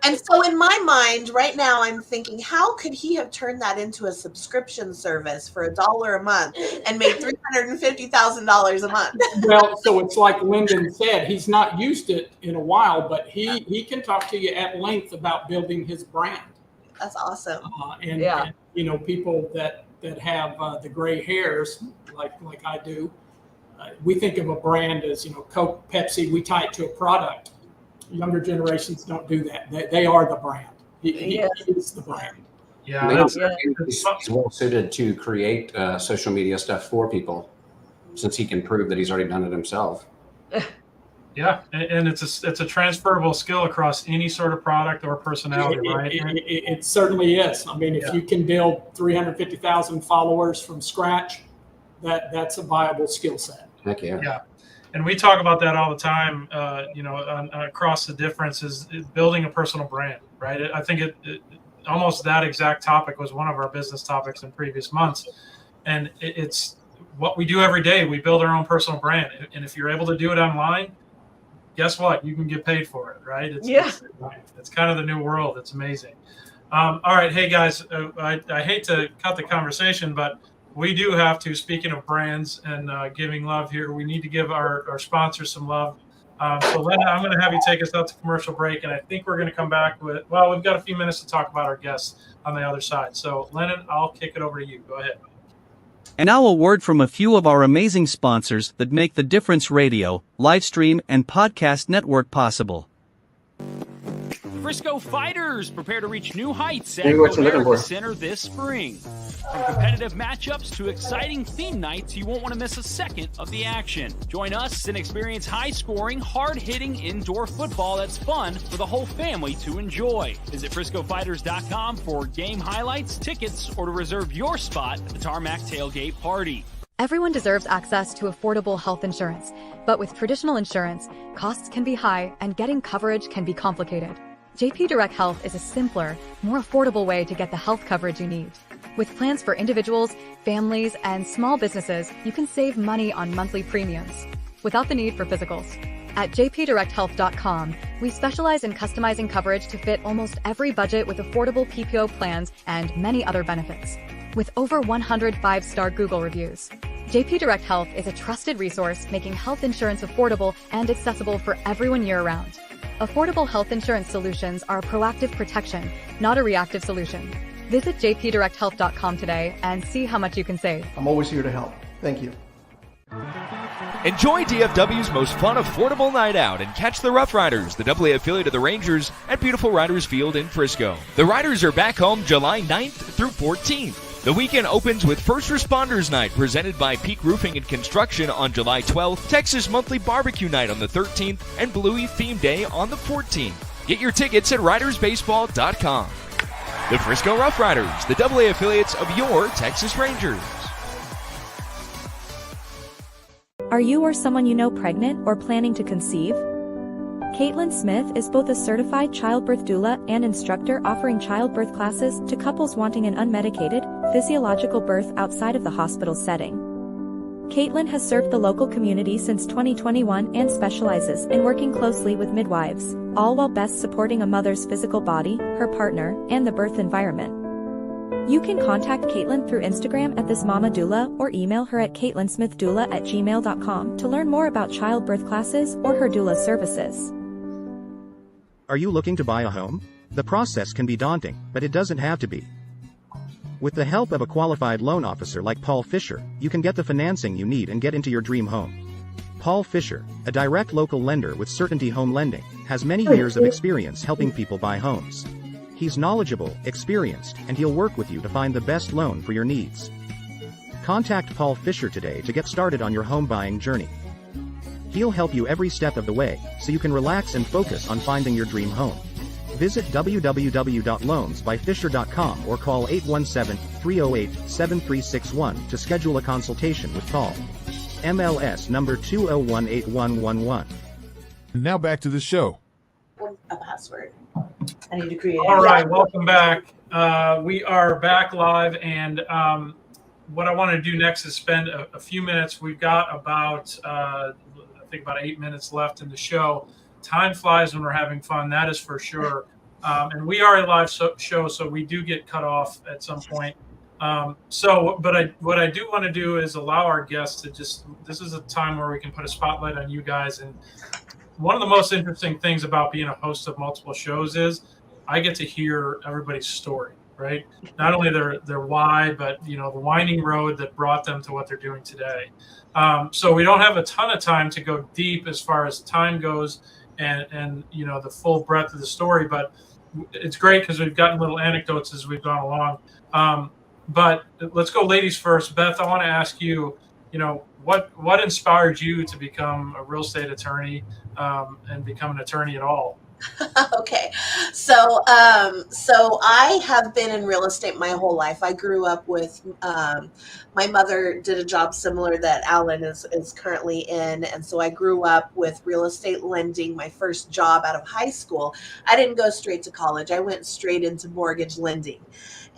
And so in my mind right now, I'm thinking, how could he have turned that into a subscription service for $1 a month and made $350,000 a month? Well, so it's like Lyndon said, he's not used it in a while, but he can talk to you at length about building his brand. That's awesome. And people that have the gray hairs like I do, we think of a brand as, Coke, Pepsi, we tie it to a product. Younger generations don't do that. They are the brand. He is the brand. Yeah. He's well suited to create social media stuff for people, since he can prove that he's already done it himself. Yeah, and it's a transferable skill across any sort of product or personality, right? It certainly is. I mean, if you can build 350,000 followers from scratch, that's a viable skill set. Heck yeah. Yeah. And we talk about that all the time, across the difference is building a personal brand, right? I think it almost that exact topic was one of our business topics in previous months. And it's what we do every day. We build our own personal brand. And if you're able to do it online, guess what? You can get paid for it, right? It's kind of the new world. It's amazing. All right. Hey, guys, I hate to cut the conversation, but we do have to, speaking of brands and giving love here, we need to give our sponsors some love. So, Linda, I'm going to have you take us out to commercial break, and I think we're going to come back with, we've got a few minutes to talk about our guests on the other side. So, Lennon, I'll kick it over to you. Go ahead. And now a word from a few of our amazing sponsors that make the Difference Radio, live stream, and podcast network possible. Frisco Fighters prepare to reach new heights at America Center this spring. From competitive matchups to exciting theme nights, you won't want to miss a second of the action. Join us and experience high-scoring, hard-hitting indoor football that's fun for the whole family to enjoy. Visit FriscoFighters.com for game highlights, tickets, or to reserve your spot at the Tarmac Tailgate Party. Everyone deserves access to affordable health insurance, but with traditional insurance, costs can be high and getting coverage can be complicated. JP Direct Health is a simpler, more affordable way to get the health coverage you need. With plans for individuals, families, and small businesses, you can save money on monthly premiums without the need for physicals. At jpdirecthealth.com, we specialize in customizing coverage to fit almost every budget with affordable PPO plans and many other benefits. With over 100 5-star Google reviews, JP Direct Health is a trusted resource making health insurance affordable and accessible for everyone year-round. Affordable health insurance solutions are a proactive protection, not a reactive solution. Visit jpdirecthealth.com today and see how much you can save. I'm always here to help. Thank you. Enjoy DFW's most fun, affordable night out and catch the Rough Riders, the AA affiliate of the Rangers, at beautiful Riders Field in Frisco. The Riders are back home July 9th through 14th. The weekend opens with First Responders Night presented by Peak Roofing and Construction on July 12th, Texas Monthly Barbecue Night on the 13th, and Bluey Theme Day on the 14th. Get your tickets at ridersbaseball.com. The Frisco Rough Riders, the AA affiliates of your Texas Rangers. Are you or someone you know pregnant or planning to conceive? Caitlin Smith is both a certified childbirth doula and instructor offering childbirth classes to couples wanting an unmedicated, physiological birth outside of the hospital setting. Caitlin has served the local community since 2021 and specializes in working closely with midwives, all while best supporting a mother's physical body, her partner, and the birth environment. You can contact Caitlin through Instagram at thismamadoula or email her at caitlinsmithdoula@gmail.com to learn more about childbirth classes or her doula services. Are you looking to buy a home? The process can be daunting, but it doesn't have to be. With the help of a qualified loan officer like Paul Fisher, you can get the financing you need and get into your dream home. Paul Fisher, a direct local lender with Certainty Home Lending, has many years of experience helping people buy homes. He's knowledgeable, experienced, and he'll work with you to find the best loan for your needs. Contact Paul Fisher today to get started on your home buying journey. He'll help you every step of the way, so you can relax and focus on finding your dream home. Visit www.loansbyfisher.com or call 817-308-7361 to schedule a consultation with Paul. MLS number 2018111. Now back to the show. A password. I need to create. All right, welcome back. We are back live, and what I want to do next is spend a few minutes. We've got about, I think about 8 minutes left in the show. Time flies when we're having fun, that is for sure. And we are a live show, so we do get cut off at some point. What I do want to do is allow our guests to this is a time where we can put a spotlight on you guys. And one of the most interesting things about being a host of multiple shows is I get to hear everybody's story, right? Not only their why, but the winding road that brought them to what they're doing today. So we don't have a ton of time to go deep as far as time goes and the full breadth of the story, but it's great because we've gotten little anecdotes as we've gone along. But let's go ladies first. Beth, I want to ask you, what inspired you to become a real estate attorney and become an attorney at all? Okay. So I have been in real estate my whole life. I grew up with, my mother did a job similar that Alan is currently in. And so I grew up with real estate lending, my first job out of high school. I didn't go straight to college. I went straight into mortgage lending.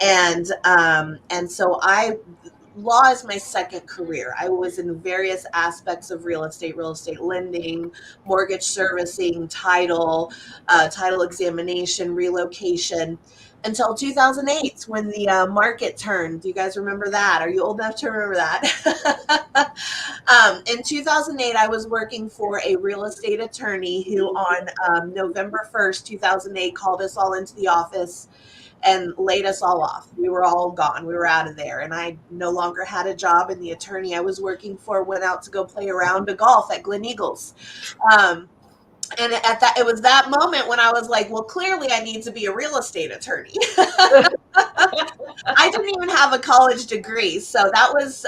And so law is my second career. I was in various aspects of real estate lending, mortgage servicing, title examination, relocation, until 2008 when the market turned. Do you guys remember that? Are you old enough to remember that? In 2008, I was working for a real estate attorney who on November 1st, 2008, called us all into the office and laid us all off. We were all gone. We were out of there. And I no longer had a job. And the attorney I was working for went out to go play a round of golf at Glen Eagles. And it was that moment when I was like, well, clearly I need to be a real estate attorney. I didn't even have a college degree. So that was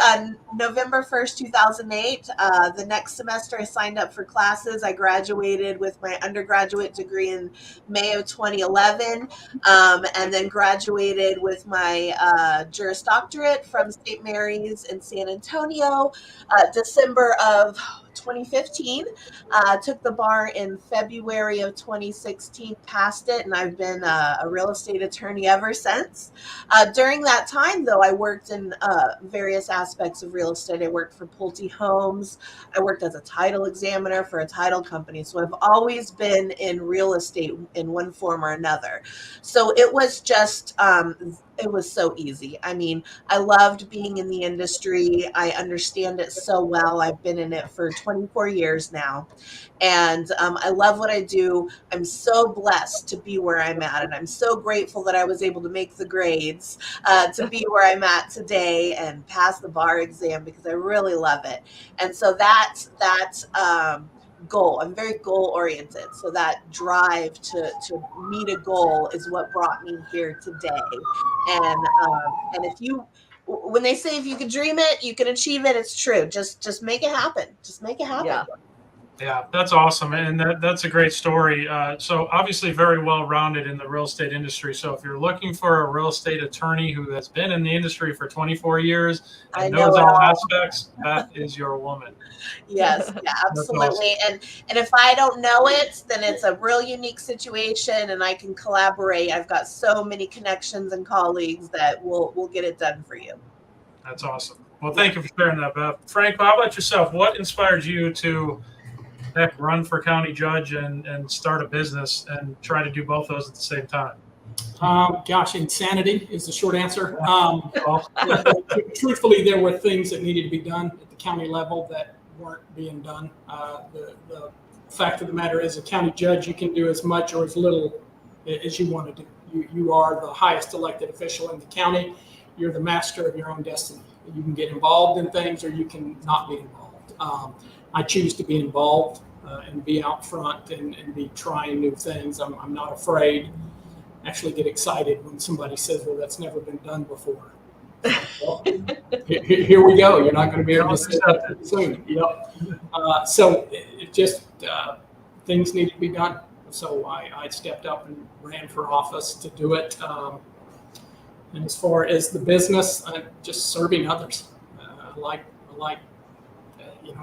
November 1st, 2008. The next semester I signed up for classes. I graduated with my undergraduate degree in May of 2011, and then graduated with my Juris Doctorate from St. Mary's in San Antonio, December of 2015. Took the bar in February of 2016, passed it, and I've been a real estate attorney ever since. During that time, though, I worked in various aspects of real estate. I worked for Pulte Homes. I worked as a title examiner for a title company. So I've always been in real estate in one form or another. So it was just it was so easy. I mean, I loved being in the industry. I understand it so well. I've been in it for 24 years now. And I love what I do. I'm so blessed to be where I'm at. And I'm so grateful that I was able to make the grades to be where I'm at today and pass the bar exam because I really love it. And so that goal, I'm very goal oriented. So that drive to meet a goal is what brought me here today. And when they say if you can dream it, you can achieve it, it's true. Just make it happen. Just make it happen. Yeah, that's awesome. And that's a great story. So obviously very well-rounded in the real estate industry. So if you're looking for a real estate attorney who has been in the industry for 24 years and knows all aspects, that is your woman. Yes, yeah, absolutely. Awesome. And if I don't know it, then it's a real unique situation and I can collaborate. I've got so many connections and colleagues that will get it done for you. That's awesome. Well, thank you for sharing that, Beth. Frank, how about yourself? What inspired you to run for county judge and start a business and try to do both those at the same time? Insanity is the short answer. Truthfully, there were things that needed to be done at the county level that weren't being done. The fact of the matter is, a county judge, you can do as much or as little as you want to do. You are the highest elected official in the county. You're the master of your own destiny. You can get involved in things or you can not be involved. I choose to be involved and be out front and be trying new things. I'm not afraid. actually get excited when somebody says, well, that's never been done before. Well, here we go. You're not going to be able to say that soon. Yep. So it just, things need to be done. So I stepped up and ran for office to do it. And as far as the business, just serving others. I like,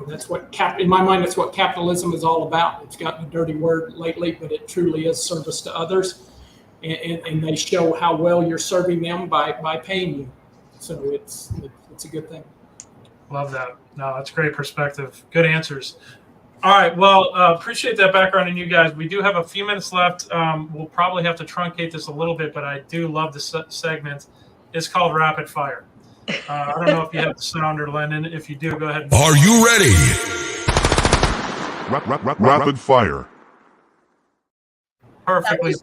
that's what in my mind, that's what capitalism is all about. It's gotten a dirty word lately, but it truly is service to others. And they show how well you're serving them by paying you. So it's a good thing. Love that. No, that's great perspective. Good answers. All right. Well, appreciate that background in you guys. We do have a few minutes left. We'll probably have to truncate this a little bit, but I do love this segment. It's called Rapid Fire. I don't know if you have the sounder, Lennon. If you do, go ahead. Are you ready? Rapid Fire. Perfectly.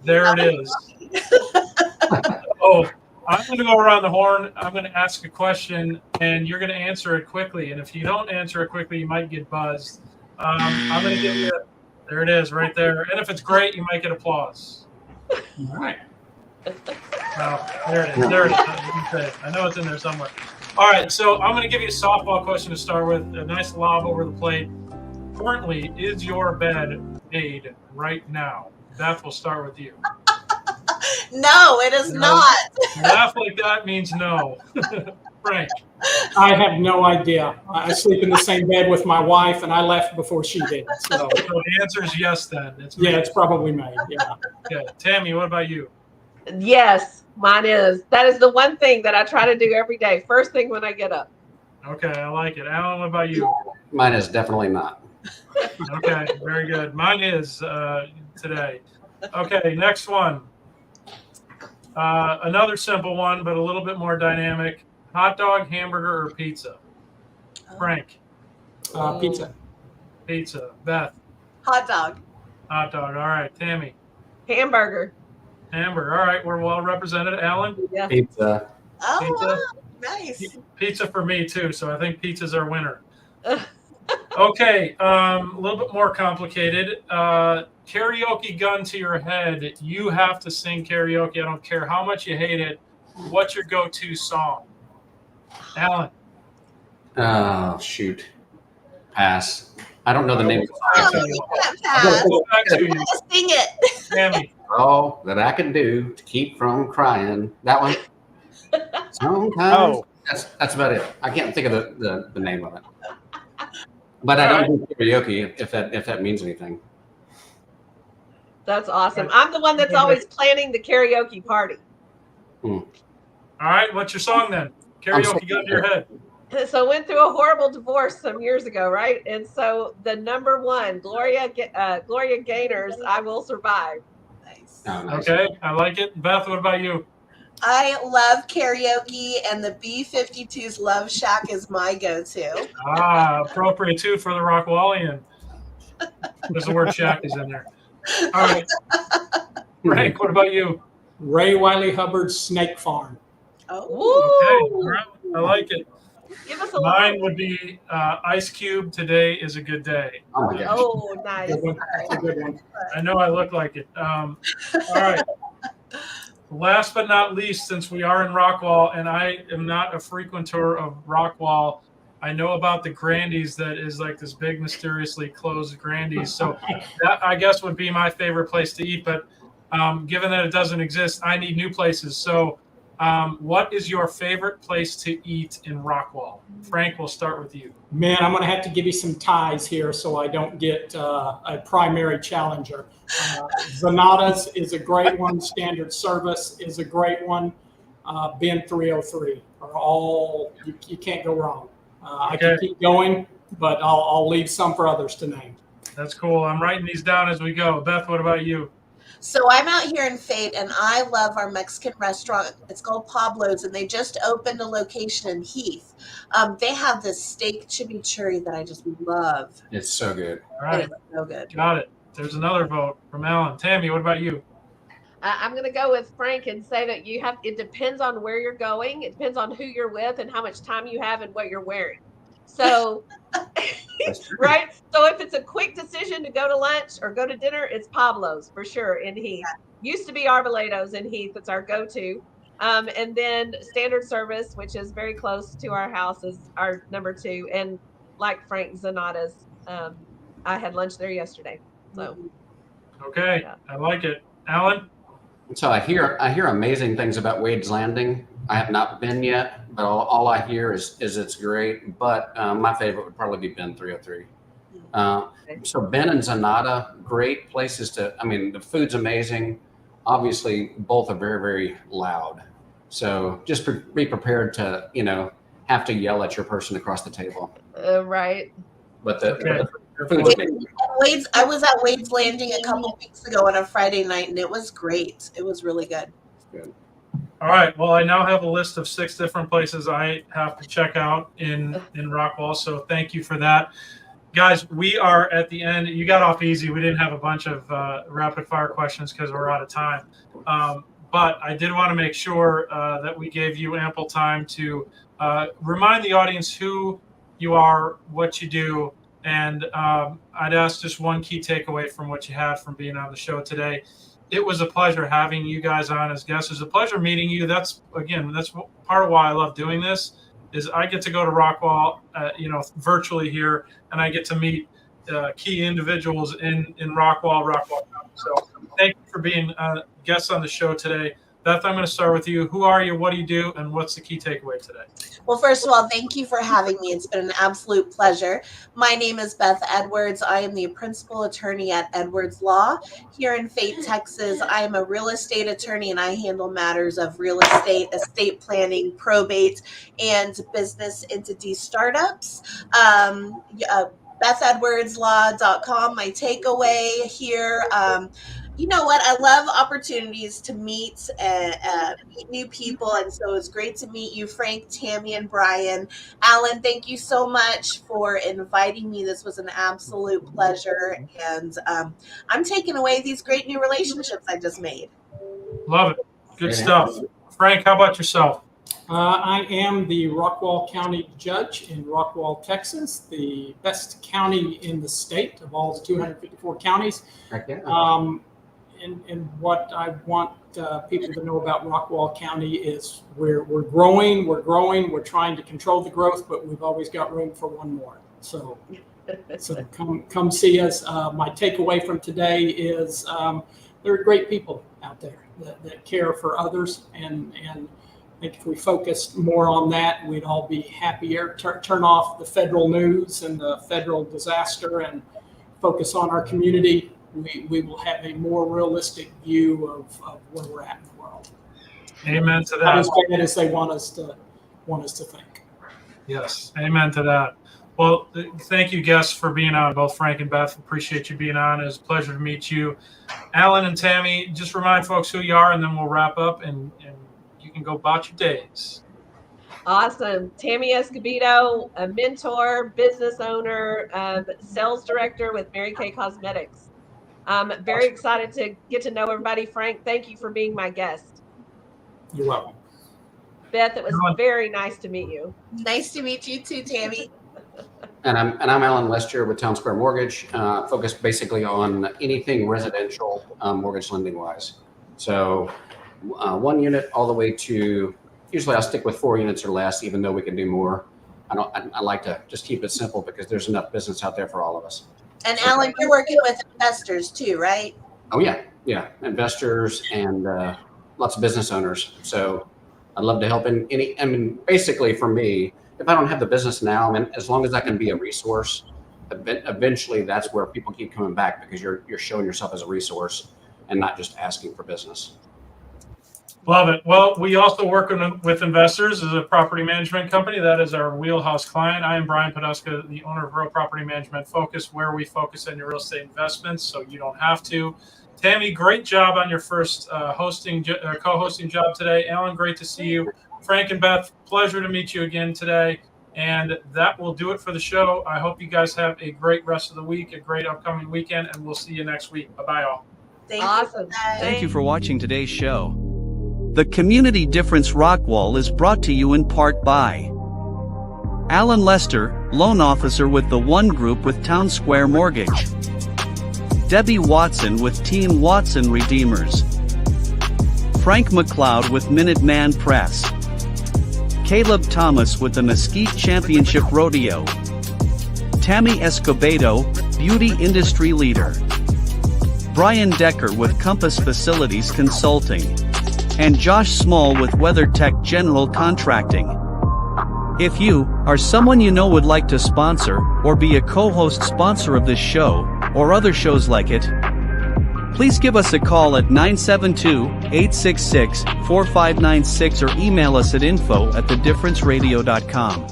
There it is. Oh, I'm going to go around the horn. I'm going to ask a question, and you're going to answer it quickly. And if you don't answer it quickly, you might get buzzed. I'm going to give you – there it is right there. And if it's great, you might get applause. All right. Oh, there it is. There it is. I know it's in there somewhere. All right, so I'm going to give you a softball question to start with, a nice lob over the plate. Currently, is your bed made right now? Beth, we'll start with you. No, it is not. Laugh like that means no. Frank. I have no idea. I sleep in the same bed with my wife, and I left before she did. So the answer is yes then. It's probably made. Yeah. Okay. Tammy, what about you? Yes, mine is. That is the one thing that I try to do every day. First thing when I get up. Okay, I like it. Alan, what about you? Mine is definitely not. Okay, very good. Mine is today. Okay, next one. Another simple one, but a little bit more dynamic. Hot dog, hamburger, or pizza? Frank. Pizza. Pizza. Beth. Hot dog. Hot dog. All right. Tammy. Hamburger. Hamburger. All right. We're well represented. Alan. Yeah. Pizza. Oh, Pizza. wow. Nice. Pizza for me too. So I think pizza's our winner. Okay. A little bit more complicated. Karaoke gun to your head. You have to sing karaoke. I don't care how much you hate it. What's your go-to song? Alan. Oh, shoot. Pass. I don't know the name of Oh, the you can't pass. You gotta sing it. Tammy. All that I can do to keep from crying. That one. Sometimes. Oh. That's about it. I can't think of the name of it. But I don't do karaoke if that means anything. That's awesome. I'm the one that's always planning the karaoke party. All right. What's your song then? Karaoke gun to your head. So I went through a horrible divorce some years ago, right? And so the number one, Gloria Gaynor's "I Will Survive." Nice. Oh, nice. Okay, I like it. Beth, what about you? I love karaoke, and the B-52's Love Shack is my go-to. Appropriate too for the Rockwallian. There's the word shack is in there. All right. Frank, what about you? Ray Wiley Hubbard's Snake Farm. Oh. Okay, all right. I like it. Give us a Mine would be Ice Cube. Today is a good day. Oh my gosh. Oh, nice. That's a good one. I know I look like it. All right. Last but not least, since we are in Rockwall, and I am not a frequenter of Rockwall, I know about the Grandy's that is like this big, mysteriously closed Grandy's. So that, I guess, would be my favorite place to eat. But given that it doesn't exist, I need new places. So what is your favorite place to eat in Rockwall? Frank, we'll start with you. Man, I'm going to have to give you some ties here so I don't get a primary challenger. Zanata's is a great one. Standard Service is a great one. Ben 303 are all, you can't go wrong. I can keep going, but I'll leave some for others to name. That's cool. I'm writing these down as we go. Beth, what about you? So I'm out here in Fate, and I love our Mexican restaurant. It's called Pablo's, and they just opened a location in Heath. They have this steak chimichurri that I just love. It's so good. All right. It is so good. Got it. There's another vote from Alan. Tammy, what about you? I'm going to go with Frank and say that it depends on where you're going. It depends on who you're with and how much time you have and what you're wearing. So, right? So if it's a quick decision to go to lunch or go to dinner, it's Pablo's for sure in Heath. used to be Arbolados in Heath. It's our go-to. And then Standard Service, which is very close to our house, is our number 2. And like Frank, Zanata's. I had lunch there yesterday. So. Okay, yeah. I like it. Alan? So I hear amazing things about Wade's Landing. I have not been yet, but all I hear is it's great. But my favorite would probably be Ben 303. So Ben and Zanata, great places to. I mean, the food's amazing. Obviously, both are very, very loud. So just be prepared to, have to yell at your person across the table. Right. But the food's amazing. I was at Wade's Landing a couple of weeks ago on a Friday night, and it was great. It was really good. Good. All right. Well, I now have a list of 6 different places I have to check out in Rockwall. So thank you for that. Guys, we are at the end. You got off easy. We didn't have a bunch of rapid fire questions because we're out of time. But I did want to make sure that we gave you ample time to remind the audience who you are, what you do, and I'd ask just one key takeaway from what you had from being on the show today. It was a pleasure having you guys on as guests. It was a pleasure meeting you. That's part of why I love doing this. Is I get to go to Rockwall, virtually here, and I get to meet key individuals in Rockwall County. So thank you for being guests on the show today. Beth, I'm going to start with you. Who are you? What do you do? And what's the key takeaway today? Well, first of all, thank you for having me. It's been an absolute pleasure. My name is Beth Edwards. I am the principal attorney at Edwards Law here in Fate, Texas. I am a real estate attorney, and I handle matters of real estate planning, probate, and business entity startups. BethEdwardsLaw.com. My takeaway here. You know what? I love opportunities to meet new people, and so it's great to meet you, Frank, Tammy, and Brian. Alan, thank you so much for inviting me. This was an absolute pleasure, and I'm taking away these great new relationships I just made. Love it. Good stuff. Frank, how about yourself? I am the Rockwall County Judge in Rockwall, Texas, the best county in the state of all the 254 counties. And what I want people to know about Rockwall County is we're growing, we're trying to control the growth, but we've always got room for one more. So come see us. My takeaway from today is there are great people out there that care for others, and I think if we focused more on that, we'd all be happier. Turn off the federal news and the federal disaster and focus on our community. We will have a more realistic view of where we're at in the world. Amen to that. Not as bad as they want us to think. Yes, amen to that. Well, thank you, guests, for being on. Both Frank and Beth, appreciate you being on. It was a pleasure to meet you. Alan and Tammy, just remind folks who you are, and then we'll wrap up, and you can go about your days. Awesome. Tammy Escobedo, a mentor, business owner, sales director with Mary Kay Cosmetics. I'm very excited to get to know everybody. Frank, thank you for being my guest. You're welcome. Beth, it was very nice to meet you. Nice to meet you too, Tammy. And I'm Alan Lester with Town Square Mortgage, focused basically on anything residential mortgage lending wise. So 1 unit all the way to, usually I'll stick with 4 units or less, even though we can do more. I like to just keep it simple because there's enough business out there for all of us. And Alan, you're working with investors too, right? Oh yeah, investors and lots of business owners. So I'd love to help in any. I mean, basically for me, if I don't have the business now, I mean, as long as I can be a resource, eventually that's where people keep coming back because you're showing yourself as a resource and not just asking for business. Love it. Well, we also work with investors as a property management company. That is our wheelhouse client. I am Brian Poduska, the owner of Real Property Management Focus, where we focus on your real estate investments so you don't have to. Tammy, great job on your first co-hosting job today. Alan, great to see you. Frank and Beth, pleasure to meet you again today. And that will do it for the show. I hope you guys have a great rest of the week, a great upcoming weekend, and we'll see you next week. Bye-bye, all. Awesome. Thank you for watching today's show. The Community Difference Rockwall is brought to you in part by Alan Lester, loan officer with the One Group with Town Square Mortgage, Debbie Watson with Team Watson Redeemers, Frank McLeod with Minuteman Press, Caleb Thomas with the Mesquite Championship Rodeo, Tammy Escobedo, Beauty Industry Leader, Brian Decker with Compass Facilities Consulting, and Josh Small with WeatherTech General Contracting. If you, or someone you know would like to sponsor, or be a co-host sponsor of this show, or other shows like it, please give us a call at 972-866-4596 or email us at info@thedifferenceradio.com.